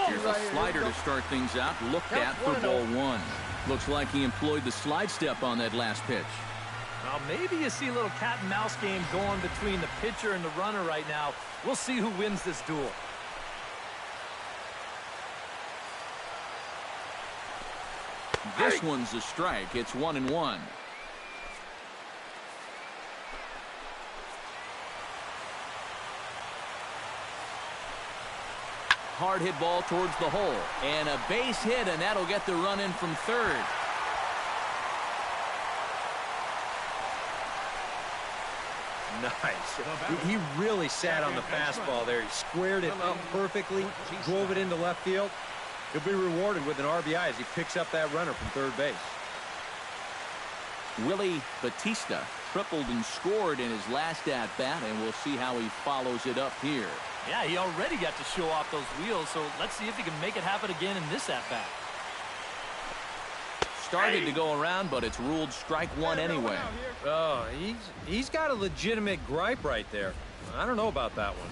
Here's a slider to start things out. Looked at for ball 1. Looks like he employed the slide step on that last pitch. Now, maybe you see a little cat and mouse game going between the pitcher and the runner right now. We'll see who wins this duel. This one's a strike. It's 1-1. Hard hit ball towards the hole, and a base hit, and that'll get the run in from third. Nice. He really sat on the fastball there. He squared it up perfectly, drove it into left field. He'll be rewarded with an RBI as he picks up that runner from third base. Willie Batista tripled and scored in his last at-bat, and we'll see how he follows it up here. Yeah, he already got to show off those wheels, so let's see if he can make it happen again in this at-bat. Started to go around, but it's ruled strike 1 anyway. Oh, he's got a legitimate gripe right there. I don't know about that one.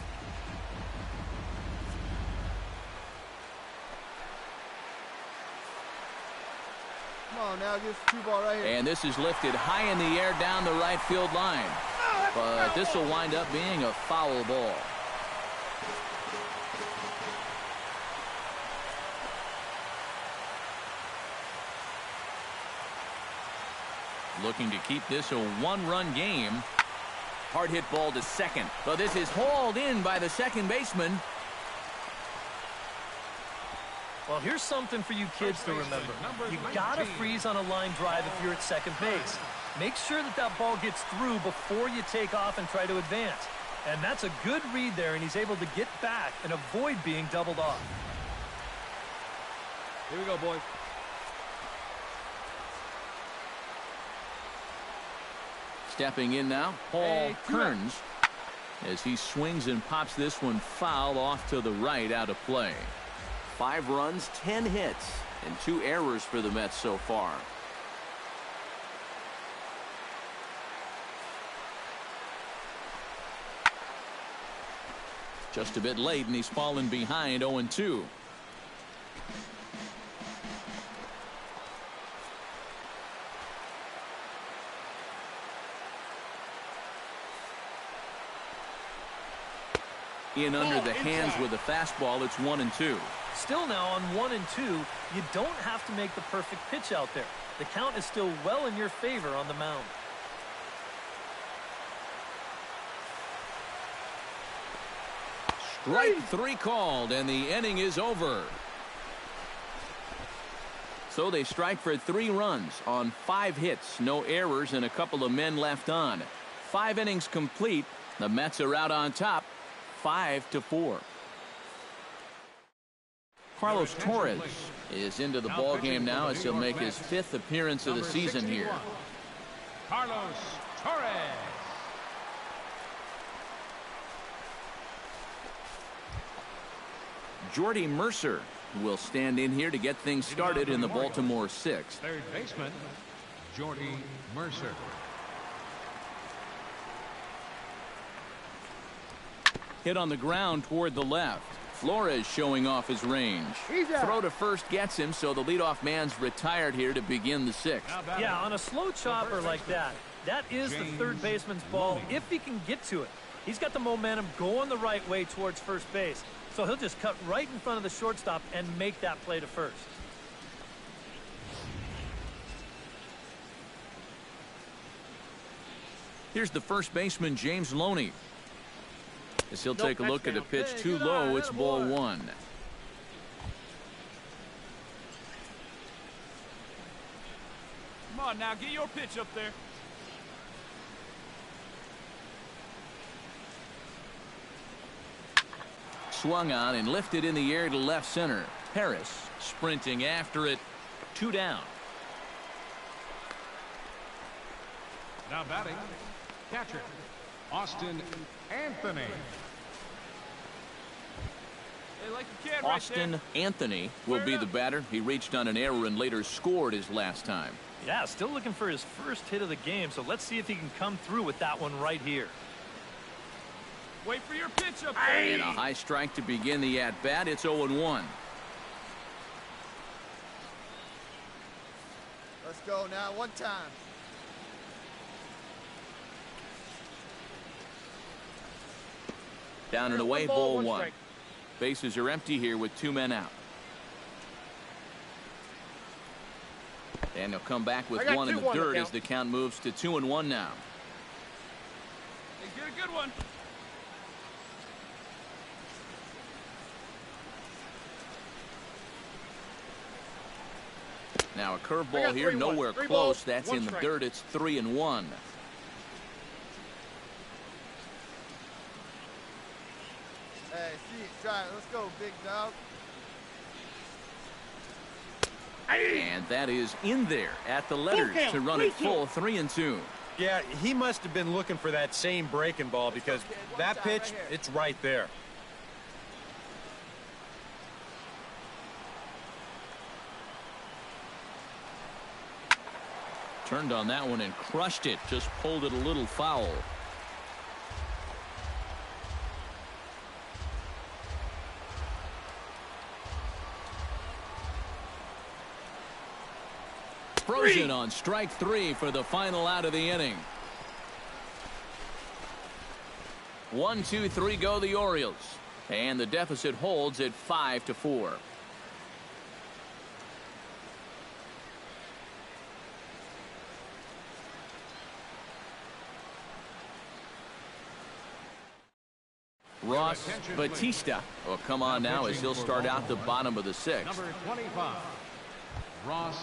Come on now, get 2 ball right here. And this is lifted high in the air down the right field line. But this will wind up being a foul ball. Looking to keep this a 1-run game. Hard hit ball to second. But this is hauled in by the second baseman. Well, here's something for you kids to remember. You gotta freeze on a line drive if you're at second base. Make sure that that ball gets through before you take off and try to advance. And that's a good read there, and he's able to get back and avoid being doubled off. Here we go, boys. Stepping in now, Paul Kearns, as he swings and pops this one foul off to the right, out of play. 5 runs, 10 hits, and 2 errors for the Mets so far. Just a bit late, and he's fallen behind 0-2. In under the hands with a fastball, it's 1-2. Still now on 1-2, you don't have to make the perfect pitch out there. The count is still well in your favor on the mound. Strike 3 called, and the inning is over. So they strike for 3 runs on 5 hits, no errors, and a couple of men left on. 5 innings complete. The Mets are out on top, 5-4. Carlos Torres is into the ball game now as he'll make his 5th appearance of the season here. Carlos Torres. Jordy Mercer will stand in here to get things started in the Baltimore 6th. Third baseman, Jordy Mercer. Hit on the ground toward the left. Flores showing off his range. Throw to first gets him, so the leadoff man's retired here to begin the 6th. Yeah, on a slow chopper like that, that is the third baseman's ball if he can get to it. He's got the momentum going the right way towards first base, so he'll just cut right in front of the shortstop and make that play to first. Here's the first baseman, James Loney. As he'll take a look at a pitch too low, it's ball one. Come on now, get your pitch up there. Swung on and lifted in the air to left center. Harris sprinting after it. 2 down. Now batting, catcher, Austin Anthony. Hey, like a kid right Austin there. Anthony will be the batter. He reached on an error and later scored his last time. Yeah, still looking for his first hit of the game, so let's see if he can come through with that one right here. Wait for your pitch up there. And a high strike to begin the at-bat. It's 0-1. Let's go now, one time. Down and away, ball one. Bases are empty here with 2 men out. And they'll come back with one in the dirt as the count moves to 2-1 now. Hey, get a good one. Now a curveball here, nowhere close. That's in the dirt. It's 3-1. Hey, see it, try it. Let's go, big dog. And that is in there at the letters to run it full 3-2. Yeah, he must have been looking for that same breaking ball because that pitch, it's right there. Turned on that one and crushed it. Just pulled it a little foul. Frozen on strike 3 for the final out of the inning. 1, 2, 3 go the Orioles. And the deficit holds at 5-4. Ross Batista will come on now as he'll start out the bottom of the 6th. Number 25, Ross.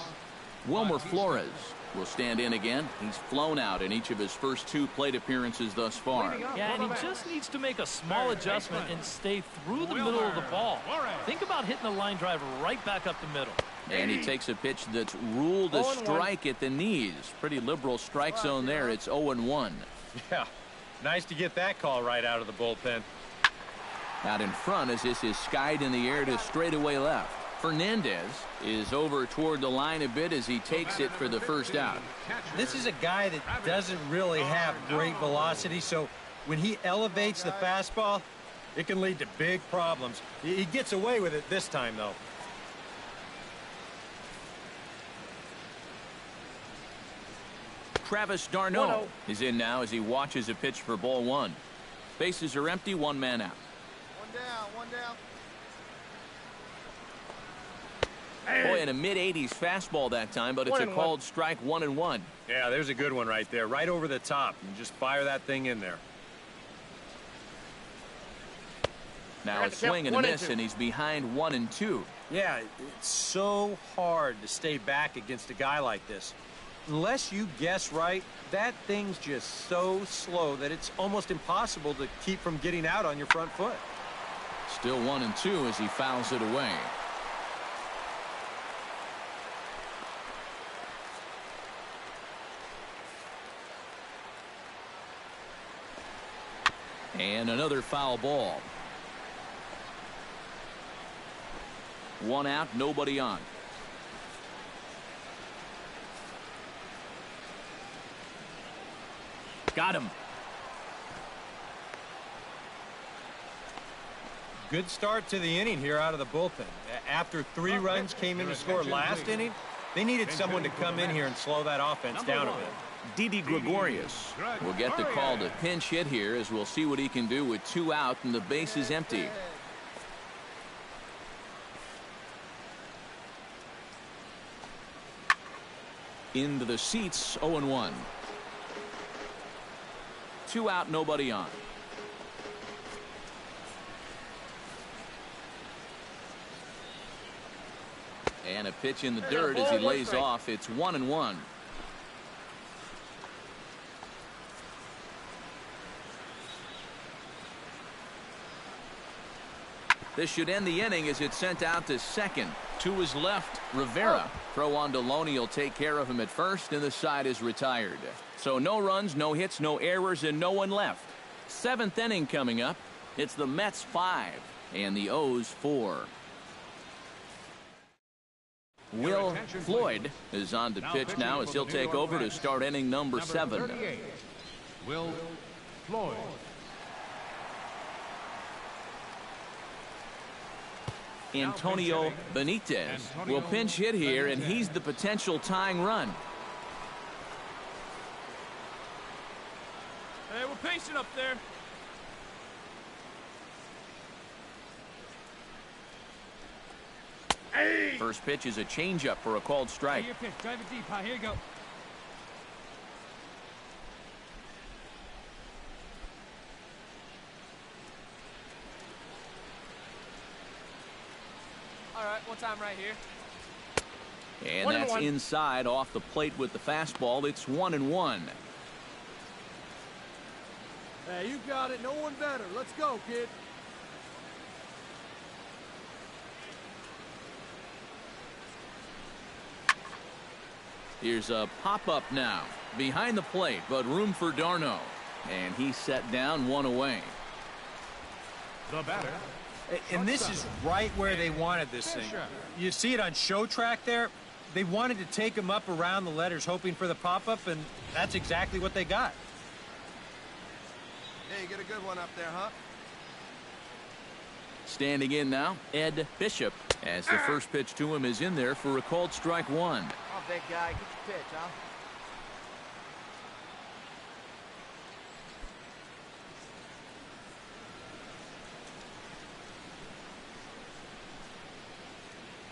Wilmer Flores will stand in again. He's flown out in each of his first 2 plate appearances thus far. Yeah, and he just needs to make a small adjustment and stay through the middle of the ball. Think about hitting a line drive right back up the middle. And he takes a pitch that's ruled a strike at the knees. Pretty liberal strike zone there. It's 0-1. Yeah, nice to get that call right out of the bullpen. Out in front as this is skied in the air to straightaway left. Fernandez is over toward the line a bit as he takes it for the first out. This is a guy that doesn't really have great velocity, so when he elevates the fastball, it can lead to big problems. He gets away with it this time, though. Travis d'Arnaud is in now as he watches a pitch for ball 1. Bases are empty, 1 man out. One down. Boy, in a mid-80s fastball that time, but it's a called strike 1-1. Yeah, there's a good one right there, right over the top. And just fire that thing in there. Now a swing and a miss, and he's behind 1-2. Yeah, it's so hard to stay back against a guy like this. Unless you guess right, that thing's just so slow that it's almost impossible to keep from getting out on your front foot. Still 1-2 as he fouls it away. And another foul ball. 1 out, nobody on. Got him. Good start to the inning here out of the bullpen. After 3 runs came in to score last inning, they needed someone to come in here and slow that offense down a bit. Didi Gregorius will get the call to pinch hit here as we'll see what he can do with 2 out and the base is empty. Into the seats, 0-1. 2 out, nobody on. And a pitch in the dirt as he lays off. It's 1-1. This should end the inning as it's sent out to second. To his left, Rivera. Throw on to Loney will take care of him at first, and the side is retired. So no runs, no hits, no errors, and no one left. 7th inning coming up. It's the Mets 5 and the O's 4. Will Floyd is on to pitch now as he'll take over to start inning number 7. Will Floyd. Antonio Benitez will pinch hit here, and he's the potential tying run. Hey, we're patient up there. First pitch is a changeup for a called strike. Your pitch. Drive it deep. Here you go. All right, one time right here. And that's inside off the plate with the fastball. It's 1-1. Hey, you got it. No one better. Let's go, kid. Here's a pop-up now. Behind the plate, but room for d'Arnaud. And he's set down, 1 away. The batter. And this is right where they wanted this thing. You see it on show track there? They wanted to take him up around the letters, hoping for the pop-up, and that's exactly what they got. Hey, you get a good one up there, huh? Standing in now, Ed Bishop, as the first pitch to him is in there for a called strike 1. Oh, big guy, get your pitch, huh?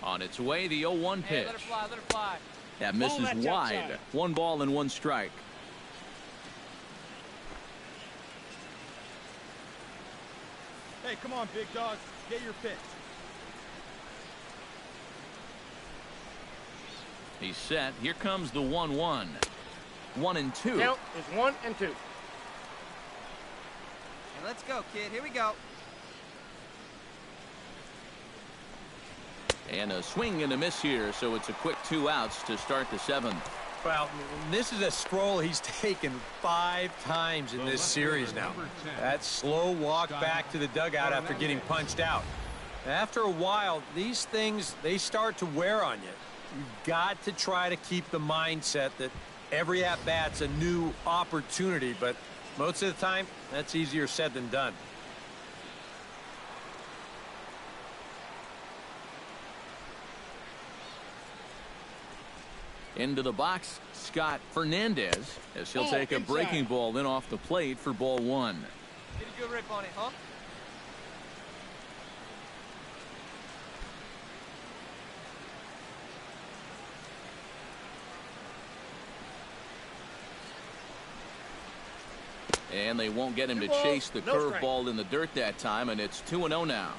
On its way, the 0-1 pitch. Hey, let it fly, let it fly. That misses wide. 1 ball and 1 strike. Hey, come on, big dog. Get your pitch. He's set. Here comes the 1-1. 1-2. Count is 1 and 2. Hey, let's go, kid. Here we go. And a swing and a miss here, so it's a quick 2 outs to start the 7th. Well, this is a stroll he's taken 5 times in this series now. That slow walk back to the dugout after getting punched out. After a while, these things, they start to wear on you. You've got to try to keep the mindset that every at-bat's a new opportunity, but most of the time, that's easier said than done. Into the box, Scott Fernandez, as he'll take a breaking ball in off the plate for ball 1. Get a good rip on it, huh? And they won't get him to chase the curveball in the dirt that time, and it's 2-0 now.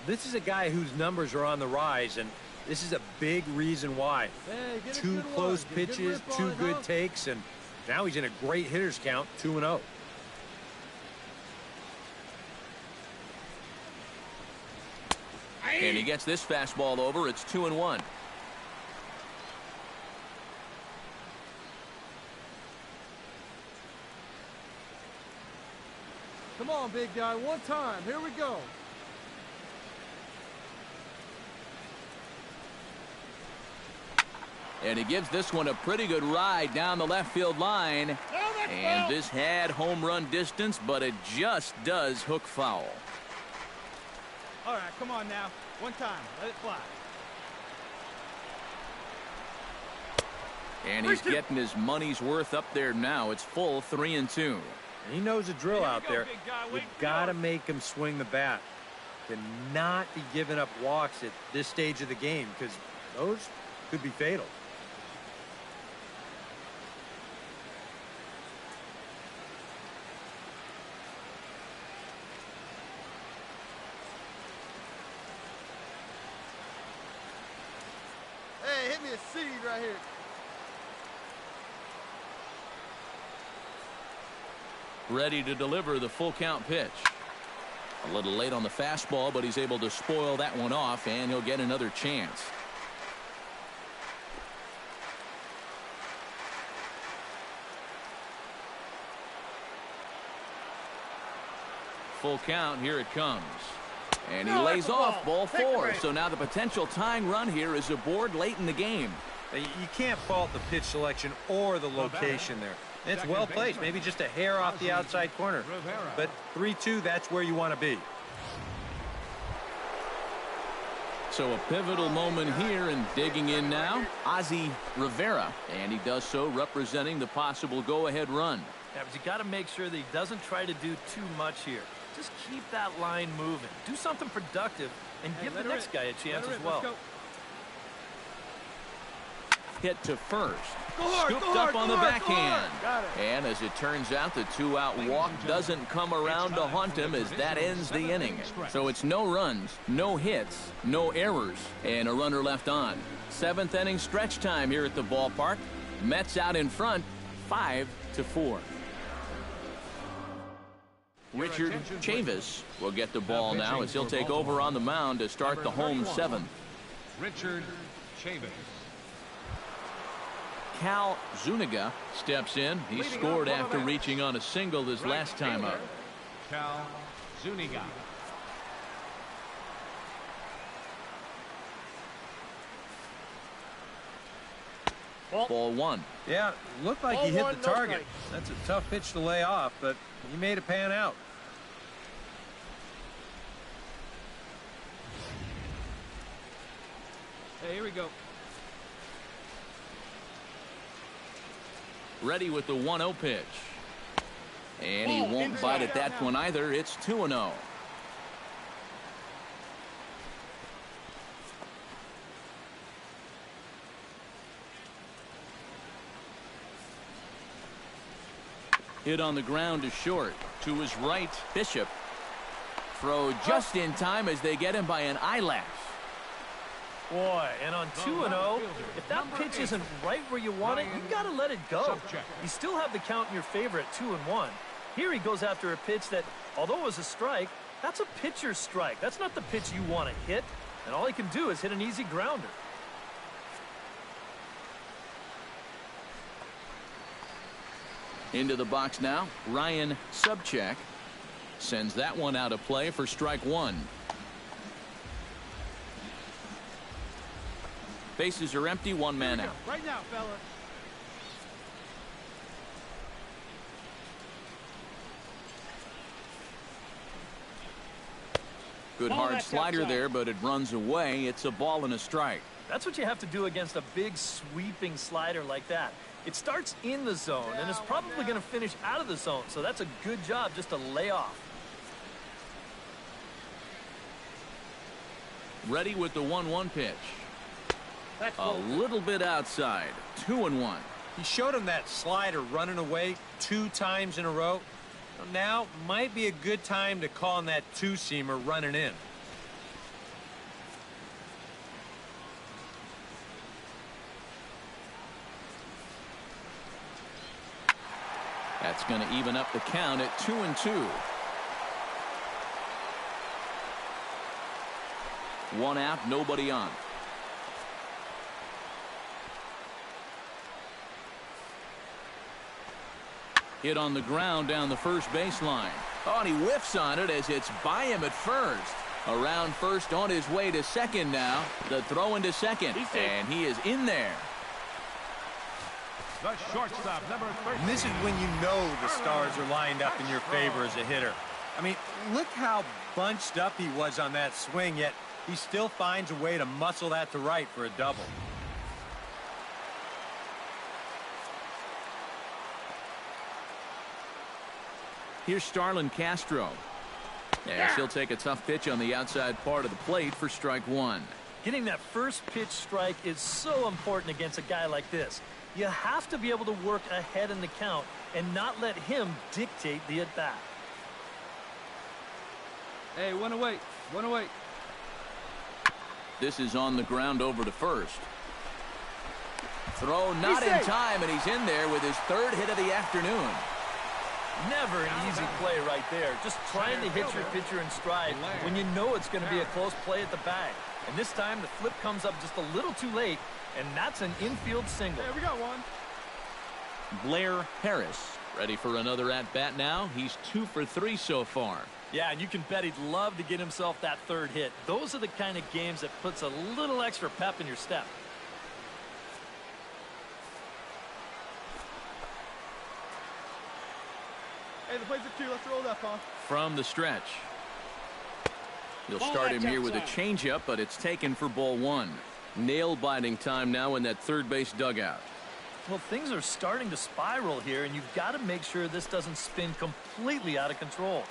This is a guy whose numbers are on the rise, and this is a big reason why. Hey, get a 2 good close one. Get a good pitches, rip on 2 it, good huh? takes, and now he's in a great hitters count, 2-0. And he gets this fastball over. It's 2-1. Come on, big guy. One time. Here we go. And he gives this one a pretty good ride down the left field line. And this had home run distance, but it just does hook foul. All right, come on now. One time. Let it fly. And he's getting his money's worth up there now. It's full 3-2. He knows the drill out go, there. big guy. You've Wait, got to make him swing the bat. Cannot be giving up walks at this stage of the game, because those could be fatal. Get me a seed right here. Ready to deliver the full count pitch. A little late on the fastball, but he's able to spoil that one off, and he'll get another chance. Full count, here it comes. And he lays off ball 4. So now the potential tying run here is aboard late in the game. You can't fault the pitch selection or the location there. It's well placed, maybe just a hair off the outside corner. But 3-2, that's where you want to be. So a pivotal moment here, and digging in now, Ozzie Rivera. And he does so representing the possible go-ahead run. Yeah, but you got to make sure that he doesn't try to do too much here. Just keep that line moving. Do something productive and give the next guy a chance as well. Hit to first. Scooped up on the backhand. And as it turns out, the 2-out walk doesn't come around to haunt him as that ends the inning. So it's no runs, no hits, no errors, and a runner left on. 7th inning stretch time here at the ballpark. Mets out in front, 5-4. Richard Chavis will get the ball now as he'll take over on the mound to start the home 7th. Richard Chavis. Cal Zuniga steps in. He scored after reaching on a single his last time up. Cal Zuniga. Ball 1. Yeah, looked like he hit the target. That's a tough pitch to lay off, but he made it pan out. Hey, here we go. Ready with the 1-0 pitch. And he won't bite at that one either. It's 2-0. Hit on the ground to short. To his right, Bishop. Throw just in time as they get him by an eyelash. Boy, and on 2-0, if that pitch isn't right where you want it, you got to let it go. You still have the count in your favor at 2-1. Here he goes after a pitch that, although it was a strike, that's a pitcher's strike. That's not the pitch you want to hit, and all he can do is hit an easy grounder. Into the box now, Ryan Subcheck sends that one out of play for strike 1. Bases are empty, 1 man out. Right now, fella. Good hard slider there, but it runs away. It's a ball and a strike. That's what you have to do against a big sweeping slider like that. It starts in the zone and is probably going to finish out of the zone, so that's a good job just to lay off. Ready with the 1-1 pitch. A little bit outside. 2-1. He showed him that slider running away 2 times in a row. Now might be a good time to call on that 2-seamer running in. That's going to even up the count at 2-2. 1 out, nobody on. Hit on the ground down the first baseline. Oh, and he whiffs on it as it's by him at first. Around first on his way to second now. The throw into second, and he is in there. The shortstop, number 13. And this is when you know the stars are lined up in your favor as a hitter. I mean, look how bunched up he was on that swing, yet he still finds a way to muscle that to right for a double. Here's Starlin Castro. As he'll take a tough pitch on the outside part of the plate for strike 1. Getting that first pitch strike is so important against a guy like this. You have to be able to work ahead in the count and not let him dictate the at-bat. Hey, one away. One away. This is on the ground over to first. Throw not in time, and he's in there with his third hit of the afternoon. Never an easy play right there. Just trying to hit your pitcher in stride when you know it's going to be a close play at the bag. And this time the flip comes up just a little too late, and that's an infield single. There we got one. Blair Harris ready for another at-bat now. He's 2 for 3 so far. Yeah, and you can bet he'd love to get himself that third hit. Those are the kind of games that puts a little extra pep in your step. Hey, the plays at 2. Let's roll that, huh? From the stretch. He'll start him here with a changeup, but it's taken for ball 1. Nail-biting time now in that third base dugout. Well, things are starting to spiral here, and you've got to make sure this doesn't spin completely out of control.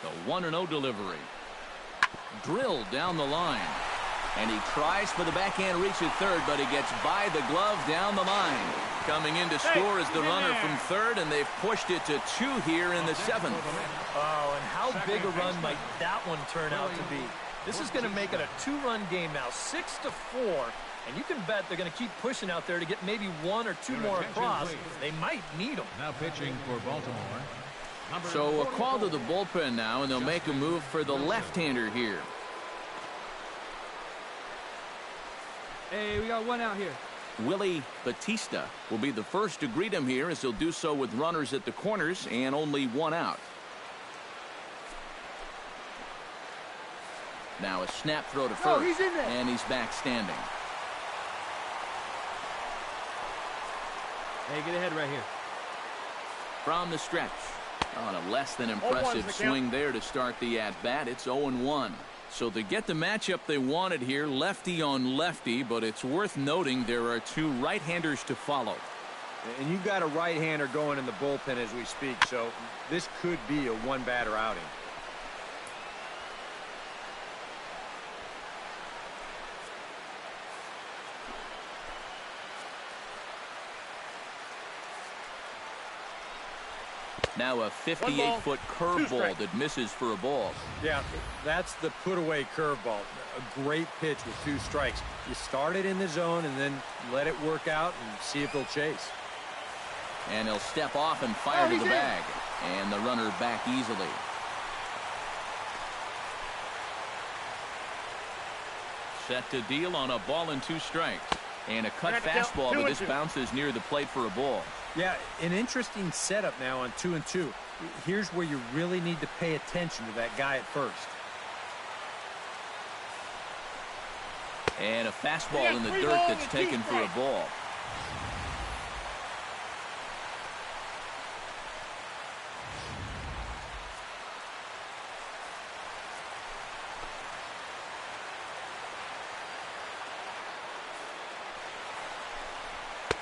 The 1-0 delivery. Drilled down the line. And he tries for the backhand reach at third, but he gets by the glove down the line. Coming in to score is the runner from third, and they've pushed it to 2 here in the 7th. Oh, and how big a run might that one turn out to be? This is going to make it a 2-run game now, 6-4, and you can bet they're going to keep pushing out there to get maybe 1 or 2 more across. They might need them. Now pitching for Baltimore. So a call to the bullpen now, and they'll make a move for the left-hander here. Hey, we got one out here. Willie Batista will be the first to greet him here, as he'll do so with runners at the corners and only 1 out. Now a snap throw to first, he's in there. And he's back standing. Hey, get ahead right here. From the stretch. On a less than impressive swing there to start the at-bat. It's 0-1. So they get the matchup they wanted here, lefty on lefty, but it's worth noting there are 2 right-handers to follow. And you've got a right-hander going in the bullpen as we speak, so this could be a one-batter outing. Now a 58-foot curveball that misses for a ball. Yeah, that's the put-away curveball. A great pitch with 2 strikes. You start it in the zone and then let it work out and see if they'll chase. And he'll step off and fire to the bag. And the runner back easily. Set to deal on a ball and 2 strikes. And a cut fastball, but this bounces near the plate for a ball. Yeah, an interesting setup now on 2-2. Here's where you really need to pay attention to that guy at first. And a fastball in the dirt that's taken for a ball.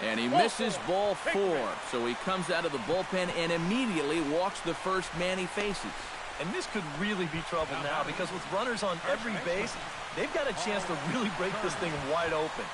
And he misses ball 4, so he comes out of the bullpen and immediately walks the first man he faces. And this could really be trouble now, because with runners on every base, they've got a chance to really break this thing wide open.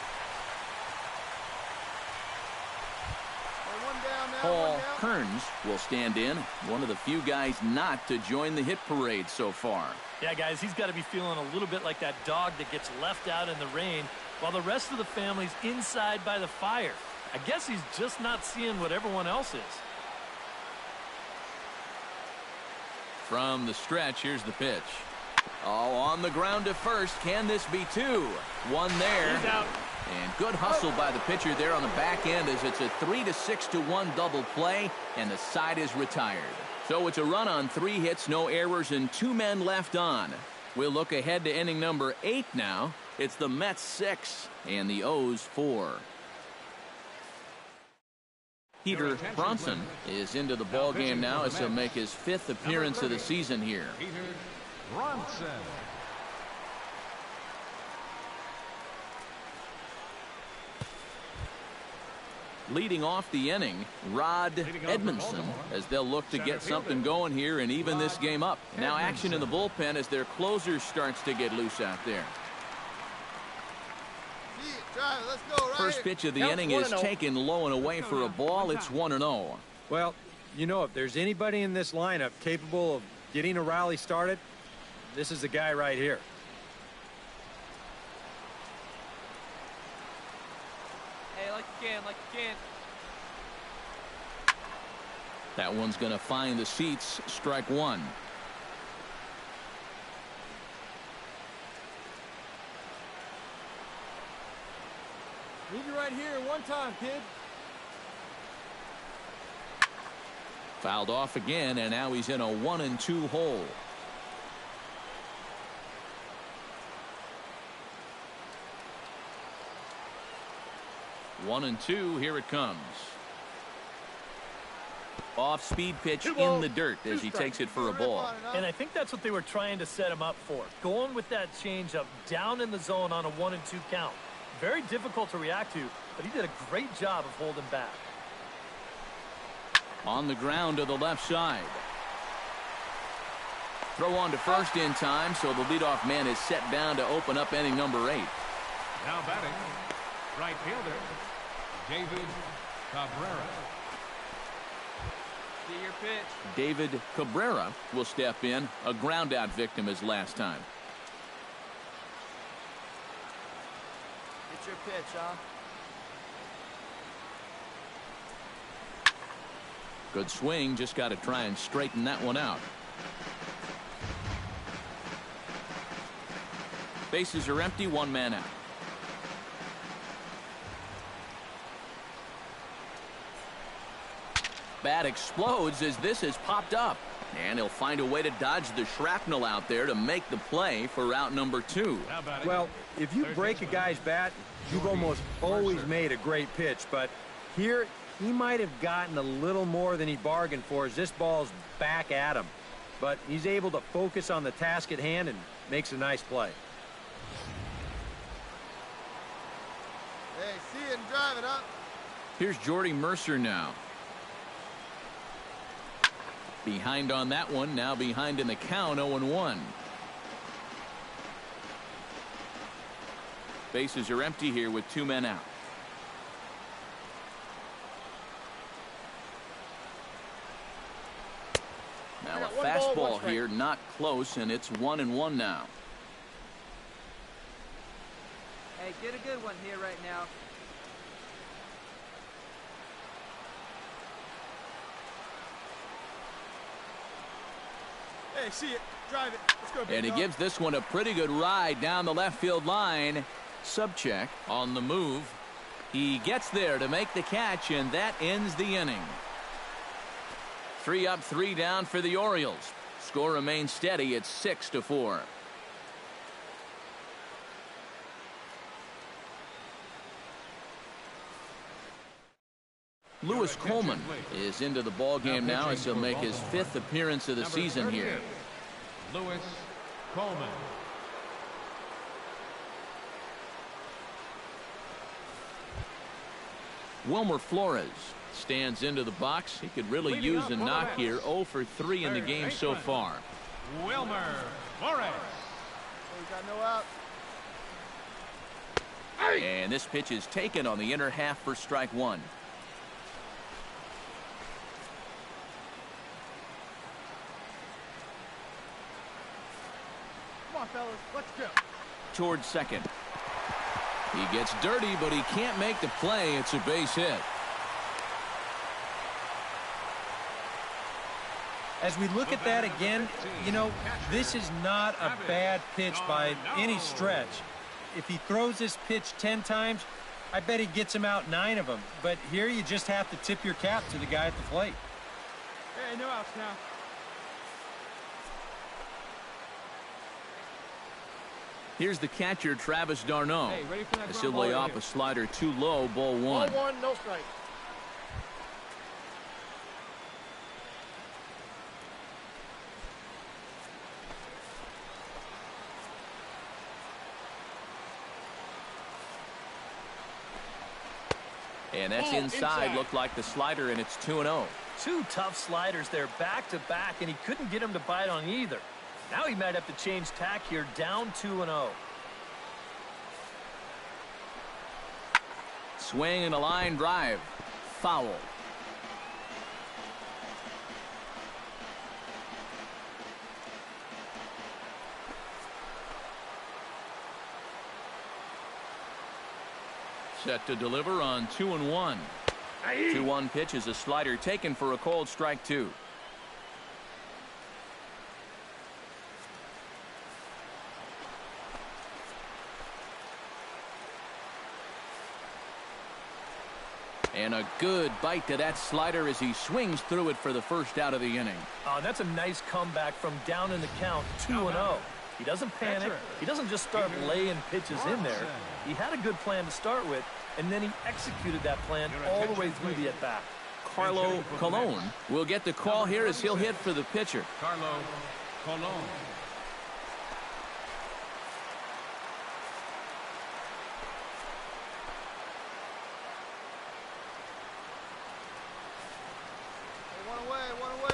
Paul Kearns will stand in, one of the few guys not to join the hit parade so far. Yeah, guys, he's got to be feeling a little bit like that dog that gets left out in the rain while the rest of the family's inside by the fire. I guess he's just not seeing what everyone else is. From the stretch, here's the pitch. Oh, on the ground to first. Can this be 2? 1 there. He's out. And good hustle by the pitcher there on the back end, as it's a 3-6-1 double play, and the side is retired. So it's a run on 3 hits, no errors, and 2 men left on. We'll look ahead to inning number 8 now. It's the Mets 6 and the O's 4. Peter Bronson is into the ball game now, as he'll make his 5th appearance of the season here. Peter Bronson. Leading off the inning, Rod Edmondson, as they'll look to get something going here and even this game up. Now action in the bullpen as their closer starts to get loose out there. First pitch of the inning is taken low and away for a ball. It's 1-0. Well, you know, if there's anybody in this lineup capable of getting a rally started, this is the guy right here. can, like you can. That one's going to find the seats. Strike one. Need you right here one time, kid. Fouled off again, and now he's in a 1-2 hole. One and two, here it comes. Off-speed pitch in the dirt as he takes it for a ball. And I think that's what they were trying to set him up for. Going with that changeup down in the zone on a 1-2 count. Very difficult to react to, but he did a great job of holding back. On the ground to the left side. Throw on to first in time, so the leadoff man is set down to open up inning number 8. Now batting, right fielder, David Cabrera. See your pitch. David Cabrera will step in, a ground-out victim his last time. It's your pitch, huh? Good swing, just got to try and straighten that one out. Bases are empty, one man out. Bat explodes as this has popped up. And he'll find a way to dodge the shrapnel out there to make the play for out number 2. Well, if you break a guy's bat, you've almost always made a great pitch. But here, he might have gotten a little more than he bargained for as this ball's back at him. But he's able to focus on the task at hand and makes a nice play. Hey, see it and drive it up. Here's Jordy Mercer now. Behind on that one, now behind in the count, 0-1. Bases are empty here with 2 men out. Now a fastball here, not close, and it's 1-1 now. Hey, get a good one here right now. Hey, see it. Drive it. Let's go, big And he dog. gives this one a pretty good ride down the left field line. Subcheck on the move. He gets there to make the catch, and that ends the inning. 3 up, 3 down for the Orioles. Score remains steady at 6-4. Lewis Coleman is into the ball game now as he'll make his 5th appearance of the season here. Lewis Coleman. Wilmer Flores stands into the box. He could really use a knock here. 0 for 3 in the game so far. Wilmer Flores. Hey, got no out. And this pitch is taken on the inner half for strike 1. Come on, fellas. Let's go. Towards second. He gets dirty, but he can't make the play. It's a base hit. As we look at that again, you know, this is not a bad pitch by any stretch. If he throws this pitch 10 times, I bet he gets him out 9 of them. But here you just have to tip your cap to the guy at the plate. Hey, no outs now. Here's the catcher, Travis d'Arnaud. Hey, ready for that As he'll ground lay ball off right a slider too low, ball 1. Ball 1, no strike. And that's inside. Looked like the slider, and it's 2-0. 2 tough sliders there back to back, and he couldn't get him to bite on either. Now he might have to change tack here, down 2-0. Swing and a line drive. Foul. Set to deliver on 2-1. 2-1 pitch is a slider taken for a called strike 2. And a good bite to that slider as he swings through it for the first out of the inning. Oh, that's a nice comeback from down in the count 2-0. He doesn't panic. He doesn't just start laying pitches in there. He had a good plan to start with, and then he executed that plan all the way through the at-bat. Carlo Colon will get the call here as he'll hit for the pitcher. Carlo Colon.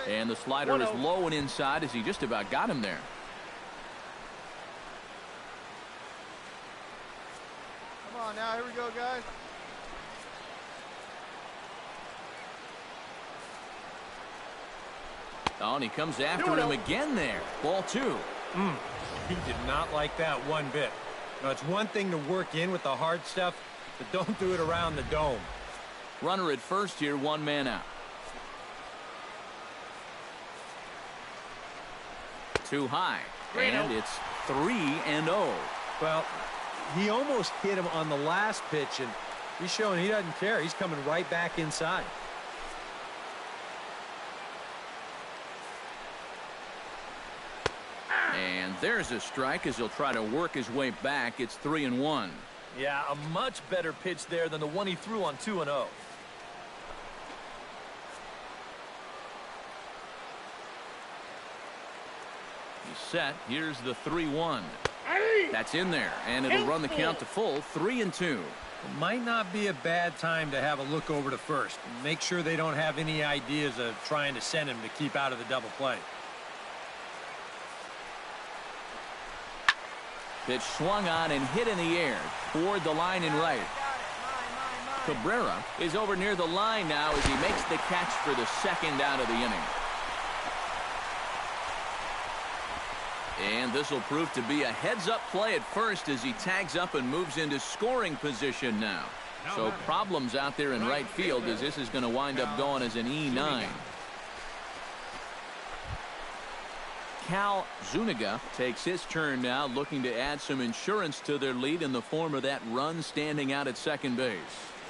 And the slider is low and inside as he just about got him there. Come on now, here we go, guys. Oh, and he comes after him again there. Ball 2. He did not like that one bit. Now, it's one thing to work in with the hard stuff, but don't do it around the dome. Runner at first here, 1 man out. Too high, and it's 3-0. Well, he almost hit him on the last pitch, and he's showing he doesn't care. He's coming right back inside. And there's a strike as he'll try to work his way back. It's 3-1. Yeah, a much better pitch there than the one he threw on 2-0. Set. Here's the 3-1. That's in there, and it'll run the count to full. 3-2. It might not be a bad time to have a look over to first. Make sure they don't have any ideas of trying to send him to keep out of the double play. Pitch swung on and hit in the air toward the line and right. Cabrera is over near the line now as he makes the catch for the second out of the inning. And this will prove to be a heads-up play at first as he tags up and moves into scoring position now. So problems out there in right field as this is going to wind up going as an E9. Cal Zuniga takes his turn now, looking to add some insurance to their lead in the form of that run standing out at second base.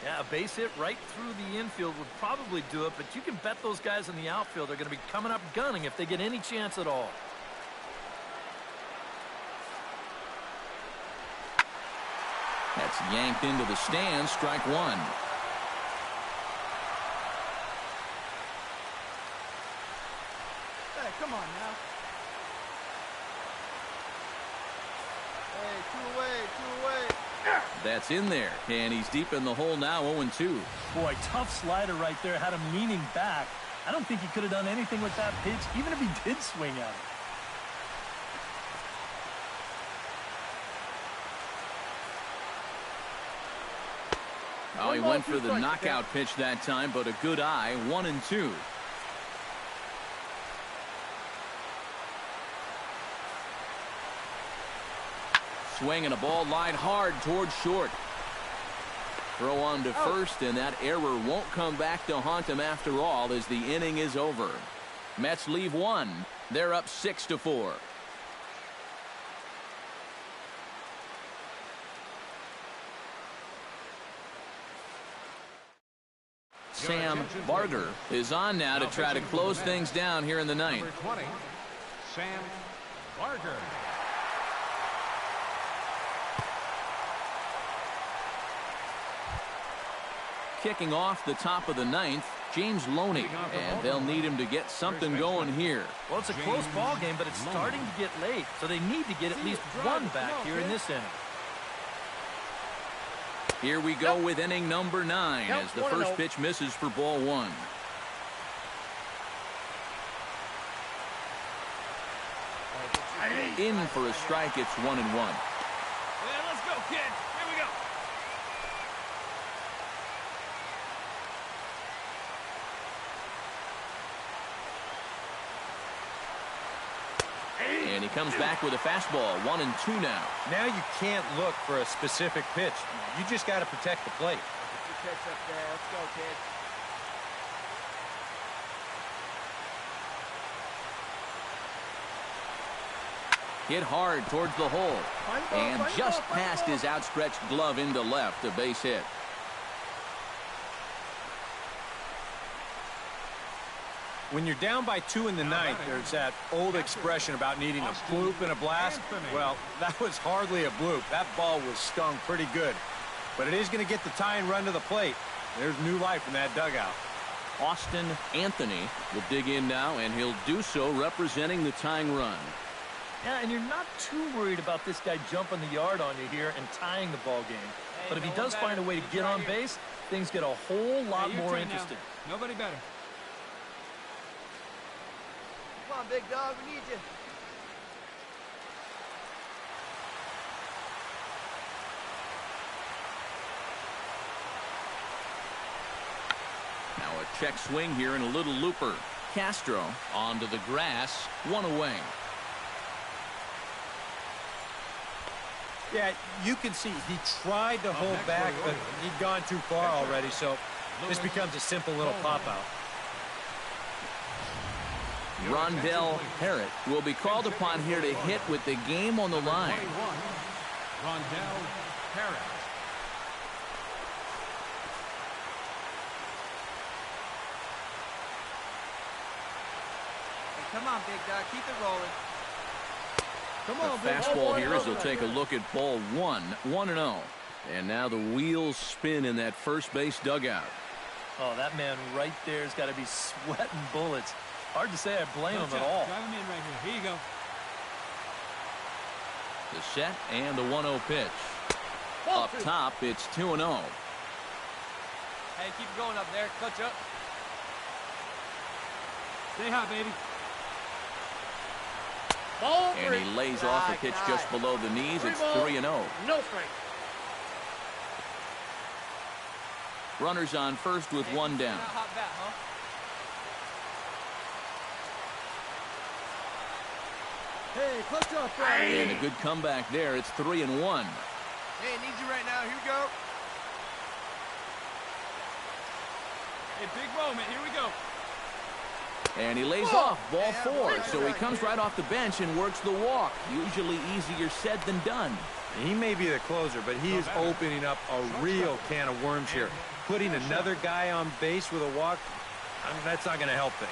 Yeah, a base hit right through the infield would probably do it, but you can bet those guys in the outfield are going to be coming up gunning if they get any chance at all. That's yanked into the stands. Strike 1. Hey, come on now. Hey, two away. That's in there, and he's deep in the hole now. 0-2. Boy, tough slider right there. Had him leaning back. I don't think he could have done anything with that pitch, even if he did swing at it. Oh, he went for the knockout pitch that time, but a good eye. 1-2. Swing and a ball lined hard towards short. Throw on to first, and that error won't come back to haunt him after all as the inning is over. Mets leave 1. They're up 6-4. Sam Barger is on now to try to close things down here in the ninth. Number 20, Sam Barger. Kicking off the top of the ninth, James Loney, and they'll need him to get something going here. Well, it's a close ball game, but it's starting to get late, so they need to get at least one back here in this inning. Here we go with inning number 9 as the first pitch misses for ball 1. In for a strike, it's 1-1. Yeah, let's go, kid. Here we go. And he comes back with a fastball, 1-2 now. Now you can't look for a specific pitch. You just got to protect the plate. Good pitch up there. Let's go, kid. Hit hard towards the hole. And just past his outstretched glove into left, a base hit. When you're down by 2 in the ninth, there's that old expression about needing a bloop and a blast. Well, that was hardly a bloop. That ball was stung pretty good. But it is going to get the tying run to the plate. There's new life in that dugout. Austin Anthony will dig in now, and he'll do so representing the tying run. Yeah, and you're not too worried about this guy jumping the yard on you here and tying the ball game. But if he does find a way to get on base, things get a whole lot more interesting. Nobody better. Come on, big dog. We need you. Now a check swing here and a little looper. Castro onto the grass, 1 away. Yeah, you can see he tried to hold back, but he'd gone too far already, so this becomes a simple little pop-out. Rondell Parrott will be called upon here to hit with the game on the line. Rondell Parrott. Hey, come on, big dog. Keep it rolling. Come on, the fastball here as he'll take a look at ball 1, 1-0. And now the wheels spin in that first base dugout. Oh, that man right there's got to be sweating bullets. Hard to say I blame him at all. Drive him in right here. Here you go. The set and the 1-0 pitch. Up top, it's 2-0. Hey, keep it going up there. Clutch up. Stay hot, baby. And he lays off a pitch just below the knees. It's 3-0. No strike. Runners on first with 1 down. Hot bat, huh? Hey, clutch up, And a good comeback there. It's 3-1. Hey, need you right now. Here we go. Hey, big moment. Here we go. And he lays off ball 4. So he comes right off the bench and works the walk. Usually easier said than done. He may be the closer, but he is opening up a real can of worms here. Putting another guy on base with a walk, I mean, that's not going to help things.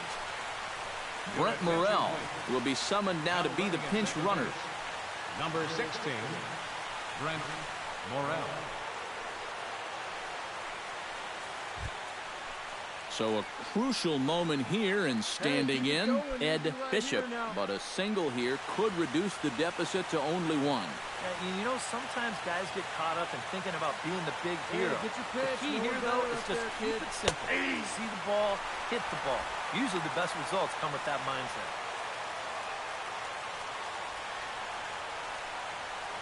Brent Morrell will be summoned now to be the pinch runner. Number 16, Brent Morrell. So a crucial moment here, and standing in, Ed Bishop. But a single here could reduce the deficit to only 1. Yeah, you know, sometimes guys get caught up in thinking about being the big hero. Get your pitch. The key here, though, is just keep it simple. See the ball, hit the ball. Usually the best results come with that mindset.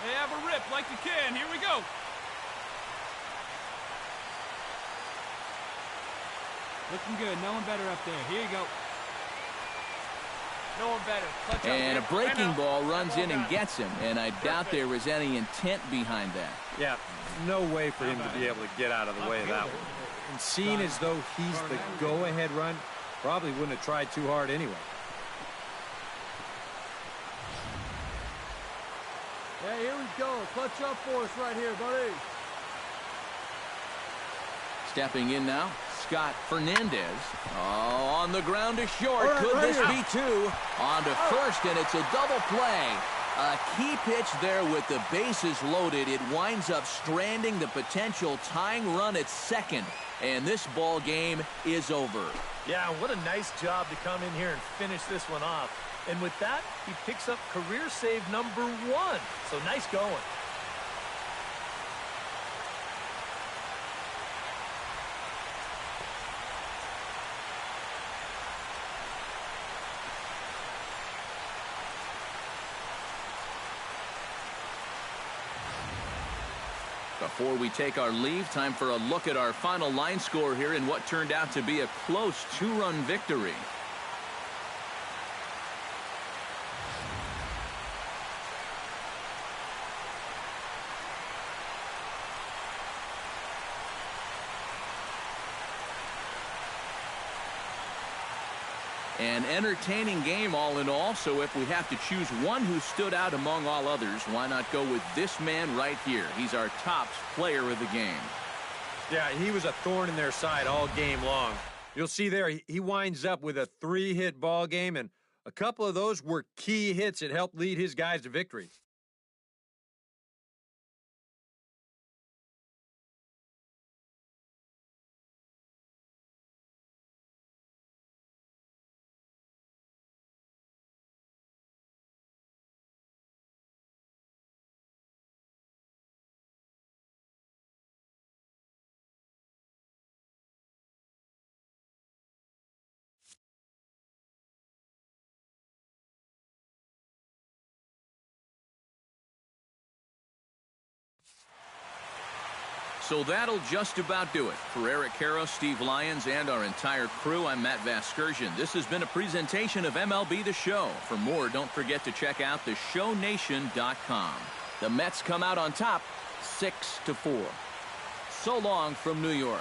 Hey, have a rip like you can. Here we go. Looking good. No one better up there. Here you go. No one better. Clutch And a up. breaking ball runs in and gets him. And I doubt there was any intent behind that. Yeah, no way for him to be able to get out of the way of that one. And seeing as though he's the go-ahead run, probably wouldn't have tried too hard anyway. Hey, here we go. Clutch up for us right here, buddy. Stepping in now, Scott Fernandez. Oh, on the ground to short. Could this be 2? On to first, and it's a double play. A key pitch there with the bases loaded. It winds up stranding the potential tying run at second. And this ball game is over. Yeah, what a nice job to come in here and finish this one off. And with that, he picks up career save number 1. So nice going. Before we take our leave, time for a look at our final line score here in what turned out to be a close 2-run victory. An entertaining game all in all, so if we have to choose one who stood out among all others, why not go with this man right here? He's our top player of the game. Yeah, he was a thorn in their side all game long. You'll see there, he winds up with a 3-hit ball game, and a couple of those were key hits that helped lead his guys to victory. So that'll just about do it. For Eric Caro, Steve Lyons, and our entire crew, I'm Matt Vasgersian. This has been a presentation of MLB The Show. For more, don't forget to check out theshownation.com. The Mets come out on top 6-4. So long from New York.